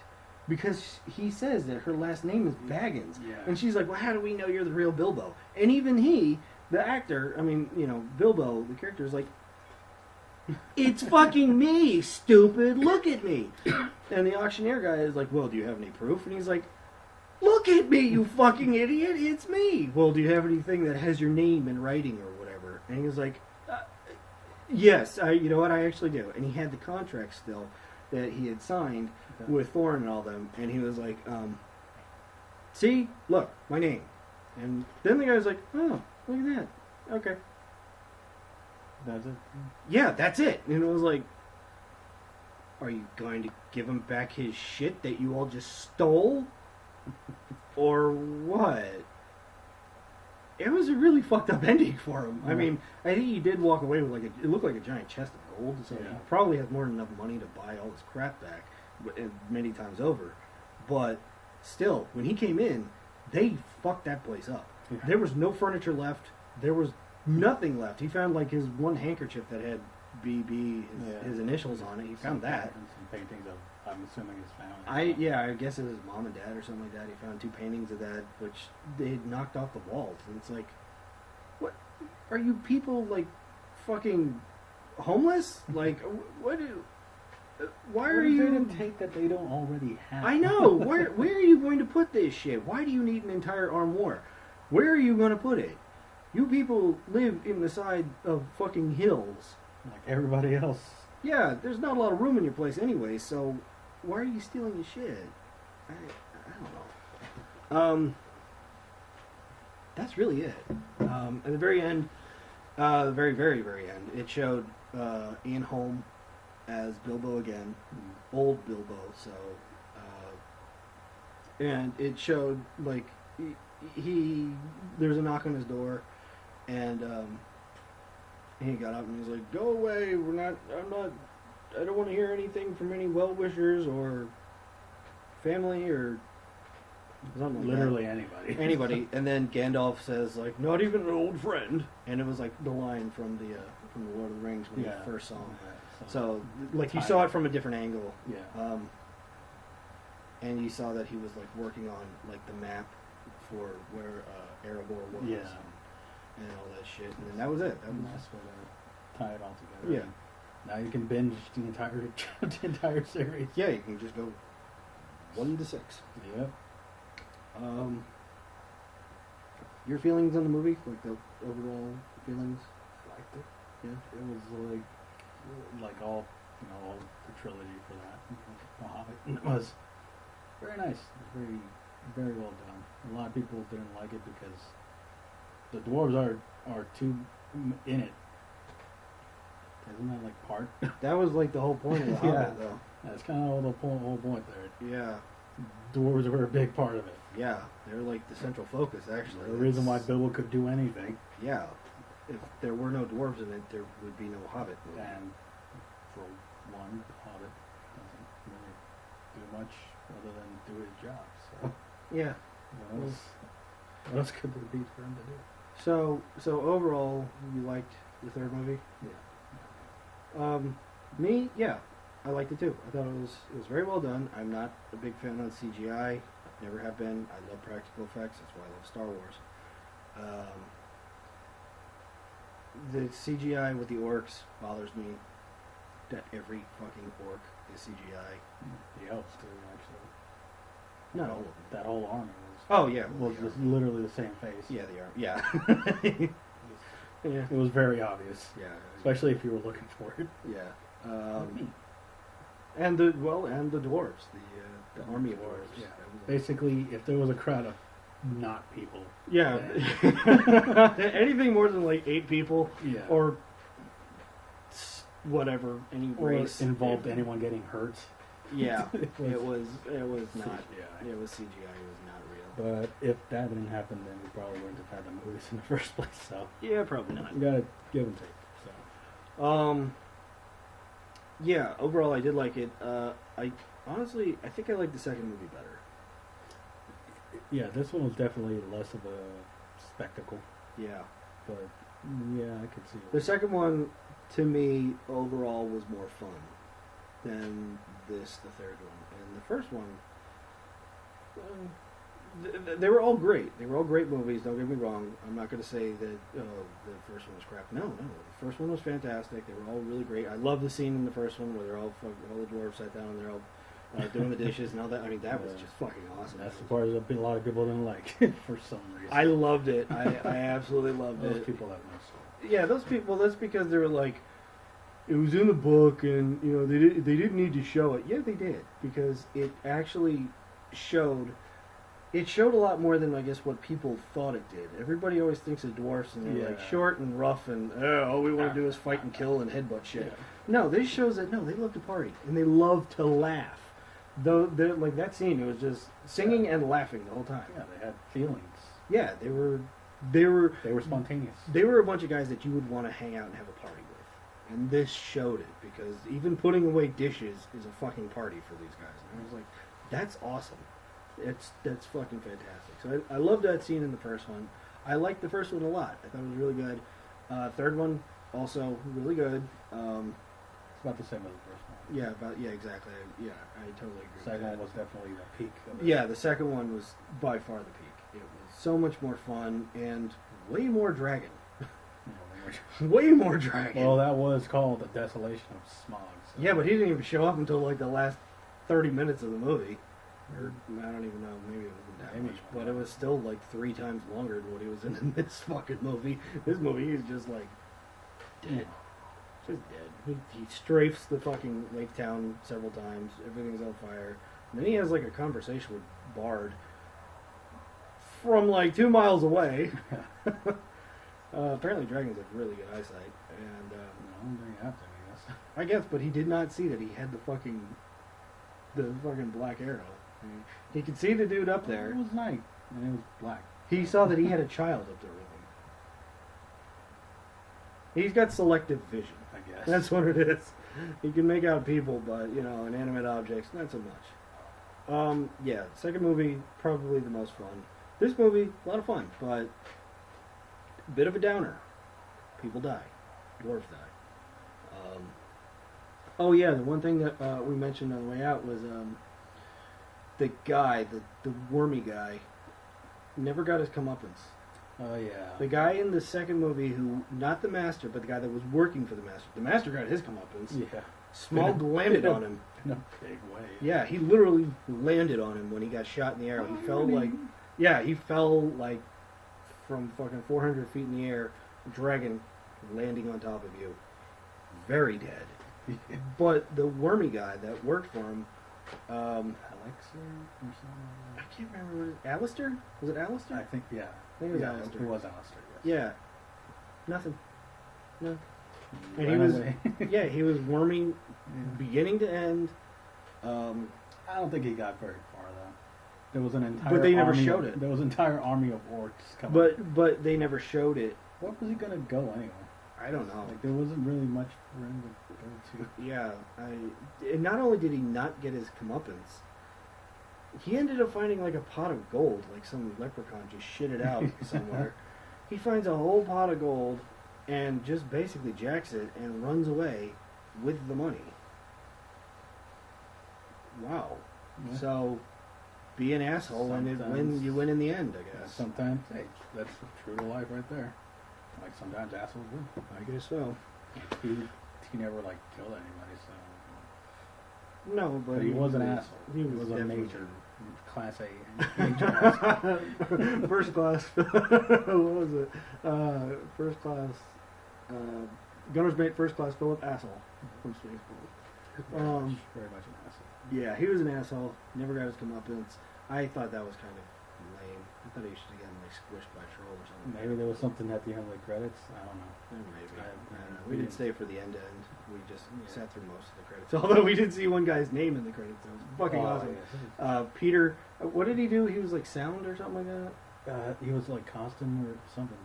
because he says that her last name is Baggins. Yeah. And she's like, "Well, how do we know you're the real Bilbo?" And even he, the actor, I mean, you know, Bilbo, the character, is like, "It's fucking me, stupid. Look at me." And the auctioneer guy is like, "Well, do you have any proof?" And he's like, "Look at me, you fucking idiot. It's me." "Well, do you have anything that has your name in writing or whatever?" And he was like, "Yes, you know what, I actually do." And he had the contract still that he had signed with Thorin and all them. And he was like, "See, look, my name." And then the guy was like, "Oh, look at that. Okay. That's it. Yeah, that's it." And it was like, are you going to give him back his shit that you all just stole? Or what? it was a really fucked up ending for him. Right. I mean, I think he did walk away with like it looked like a giant chest of gold, so he probably has more than enough money to buy all this crap back, many times over. But still, when he came in, they fucked that place up. Yeah. There was no furniture left. There was nothing left. He found like his one handkerchief that had BB, his initials on it. He found that. And some paintings of, I'm assuming, his family. I guess it was his mom and dad or something like that. He found 2 paintings of that, which they had knocked off the walls. And it's like, what? Are you people like fucking homeless? Like, what do... Why are you going to take that they don't already have? I know. Where are you going to put this shit? Why do you need an entire armed war? Where are you going to put it? You people live in the side of fucking hills. Like everybody else. Yeah, there's not a lot of room in your place anyway, so why are you stealing the shit? I don't know. That's really it. At the very end, the very, very, very end, it showed Ian Holm as Bilbo again, old Bilbo. So, and it showed like he there's a knock on his door, and he got up and was like, "Go away! I don't want to hear anything from any well-wishers or family or something like literally that. Anybody. And then Gandalf says like, "Not even an old friend," and it was like the line from the Lord of the Rings when you first saw him. So, like, you saw it from a different angle. Yeah. And you saw that he was, like, working on, like, the map for where Erebor was. Yeah. And all that shit. And then that was it. That's where they tie it all together. Yeah. Now you can binge the entire series. Yeah, you can just go 1 to 6. Yep. Your feelings on the movie? Like, the overall feelings? Liked it. Yeah. It was like all the trilogy for that, The Hobbit. It was very nice. It was very, very well done. A lot of people didn't like it because the dwarves are too in it. Isn't that like part? That was like the whole point of the Hobbit, though. That's kind of the whole point there. Yeah. Dwarves were a big part of it. Yeah, they're like the central focus, actually. The reason why Bilbo could do anything. Yeah. If there were no dwarves in it, there would be no Hobbit movie. And for one, Hobbit doesn't really do much other than do his job. So Yeah. What else could there be for him to do? So overall, you liked the third movie? Yeah. Me, yeah, I liked it too. I thought it was very well done. I'm not a big fan of CGI. Never have been. I love practical effects. That's why I love Star Wars. The CGI with the orcs bothers me. That every fucking orc is CGI. The elves too, actually. Not all of them. That whole army was just literally the same face. Yeah, they are. Yeah. Yeah. It was very obvious. Yeah. Especially if you were looking for it. Yeah. And the dwarves, the army of dwarves. Yeah. Basically, if there was a crowd of not people. Yeah. Anything more than like 8 people. Yeah. Or whatever, any race involved anyone getting hurt. Yeah. it was not. CGI. It was CGI. It was not real. But if that didn't happen, then we probably wouldn't have had the movies in the first place. So yeah, probably not. You gotta give and take. So. Yeah, overall I did like it. I think I like the second movie better. Yeah, this one was definitely less of a spectacle. Yeah. But yeah, I could see it. The second one, to me, overall was more fun than the third one. And the first one, they were all great. They were all great movies, don't get me wrong. I'm not going to say that the first one was crap. No. The first one was fantastic. They were all really great. I love the scene in the first one where they're all the dwarves sat down and they're all doing the dishes and all that. I mean, that was just fucking awesome. That's the part that a lot of people didn't like for some reason. I loved it. I absolutely loved it. Those people have no soul. Yeah, those people. That's because they were like, it was in the book, and they didn't need to show it. Yeah, they did, because it actually showed. It showed a lot more than I guess what people thought it did. Everybody always thinks of dwarfs and they're like short and rough and all we want to do is fight and kill and headbutt shit. Yeah. No, this shows that they love to party and they love to laugh. Though like that scene, it was just singing and laughing the whole time. Yeah, they had feelings. Yeah, they were They were spontaneous. They were a bunch of guys that you would want to hang out and have a party with, and this showed it because even putting away dishes is a fucking party for these guys. And I was like, that's awesome. That's fucking fantastic. So I love that scene in the first one. I liked the first one a lot. I thought it was really good. Third one also really good. It's about the same as the first one. Yeah, exactly. Yeah, I totally agree. Second one was definitely the peak of it. Yeah, the second one was by far the peak. It was so much more fun and way more dragon. Way more dragon. Well, that was called The Desolation of Smog. So. Yeah, but he didn't even show up until like the last 30 minutes of the movie. Or, I don't even know, maybe it wasn't that much. But it was still like 3 times longer than what he was in this fucking movie. This movie, he's just like dead. Just dead. He strafes the fucking lake town several times. Everything's on fire. And then he has like a conversation with Bard from like 2 miles away. Apparently dragons have really good eyesight. And they have to, I guess, but he did not see that he had the fucking black arrow. I mean, he could see the dude up there. It was night, and it was black. He saw that he had a child up there with him. He's got selective vision, I guess. That's what it is. He can make out people, but, inanimate objects, not so much. Yeah, second movie, probably the most fun. This movie, a lot of fun, but a bit of a downer. People die. Dwarves die. Oh yeah, the one thing that we mentioned on the way out was the guy, the wormy guy, never got his comeuppance. Oh yeah. The guy in the second movie who, not the master, but the guy that was working for the master. The master got his comeuppance. Yeah. Smaug landed on him. In a big way. Yeah, he literally landed on him when he got shot in the arrow. He fell like from fucking 400 feet in the air, dragon landing on top of you. Very dead. But the wormy guy that worked for him, Elixir or something. I can't remember what it was. Alistair? Was it Alistair? I think, yeah. I think it was Alistair. It was Alistair, yes. Yeah. Nothing. No. And Ran away. he was worming beginning to end. I don't think he got very far though. There was an entire But they never army showed of, it. There was an entire army of orcs coming. But they never showed it. Where was he gonna go anyway? I don't know. Like there wasn't really much for him to go to. Yeah, and not only did he not get his comeuppance, he ended up finding like a pot of gold, like some leprechaun just shit it out somewhere. He finds a whole pot of gold and just basically jacks it and runs away with the money. Wow. Yeah. So, be an asshole and you win in the end, I guess. Sometimes, hey, that's true to life right there. Like sometimes assholes win. I guess so. He never like killed anybody, so. No, but he was an asshole. He was a major, class A major asshole. First class. What was it? First class. Gunner's mate, first class Philip asshole from Spaceballs. Very much an asshole. Yeah, he was an asshole. Never got his comeuppance. I thought that was kind of lame. I thought he should have gotten like squished by a troll or something. Maybe there was something at the end of the credits. I don't know. Maybe. I don't know. We didn't stay for the end to end. We just sat through most of the credits. Although we did see one guy's name in the credits. It was fucking awesome. Yeah. Peter, what did he do? He was like sound or something like that? He was like costume or something.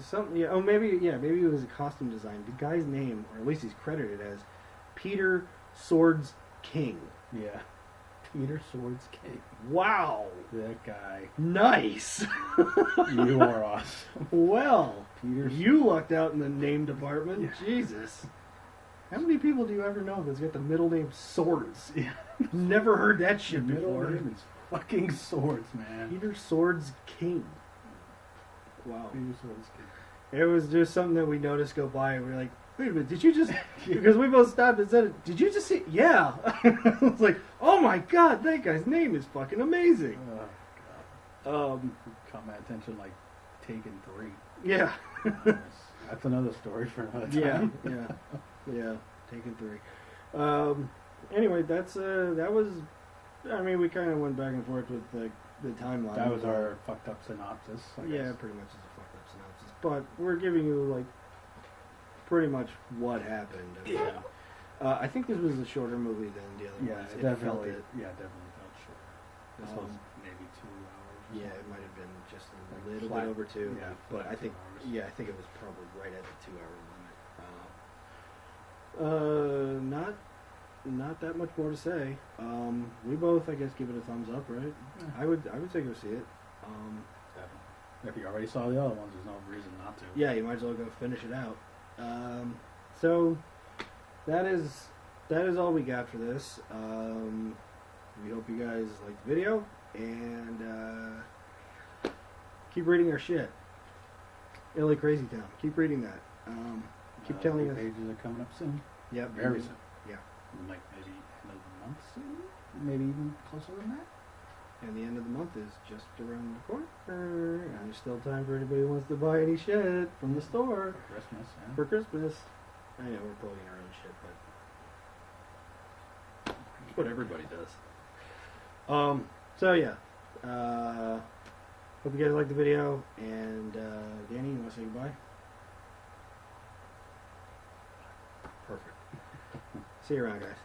Something. Yeah. Oh, maybe. Yeah. Maybe it was a costume design. The guy's name, or at least he's credited as Peter Swords King. Yeah. Peter Swords King. Wow. That guy. Nice. You are awesome. Well, Peter. You lucked out in the name department. Yeah. Jesus. How many people do you ever know that's got the middle name Swords? Yeah. Never heard that shit before. Middle name is fucking Swords, man. Peter Swords King. Wow. Peter Swords King. It was just something that we noticed go by, and we were like, wait a minute, did you just... Because we both stopped and said it. Did you just see... Yeah. I was like, oh my god, that guy's name is fucking amazing. Oh, god. Caught my attention like Taken 3. Yeah. That's another story for another time. Yeah. Taken 3. Anyway, that was... I mean, we kind of went back and forth with the timeline. That was our fucked up synopsis. Yeah, pretty much it's a fucked up synopsis. But we're giving you, like, pretty much what happened. Yeah. I think this was a shorter movie than the other ones. Definitely. Yeah, definitely felt short. This was maybe 2 hours. Yeah, it might have been just a Like little flat- bit over 2. yeah, but flat I think 2 hours. I think it was probably right at the 2-hour limit. Not that much more to say. We both, I guess, give it a thumbs up, right? Yeah. I would say go see it. Definitely. If you already saw the other ones, there's no reason not to. Yeah, you might as well go finish it out. So that is all we got for this. We hope you guys liked the video and keep reading our shit. LA Crazy Town. Keep reading that. Keep telling us. Pages are coming up soon. Yeah, Very soon. Yeah. Like maybe end of the month soon. Maybe even closer than that. And the end of the month is just around the corner. And there's still time for anybody who wants to buy any shit from the store For Christmas. Yeah. for Christmas. I know we're plugging our own shit, but it's what everybody does. So yeah. Hope you guys liked the video. And Danny, you want to say goodbye? Perfect. See you around, guys.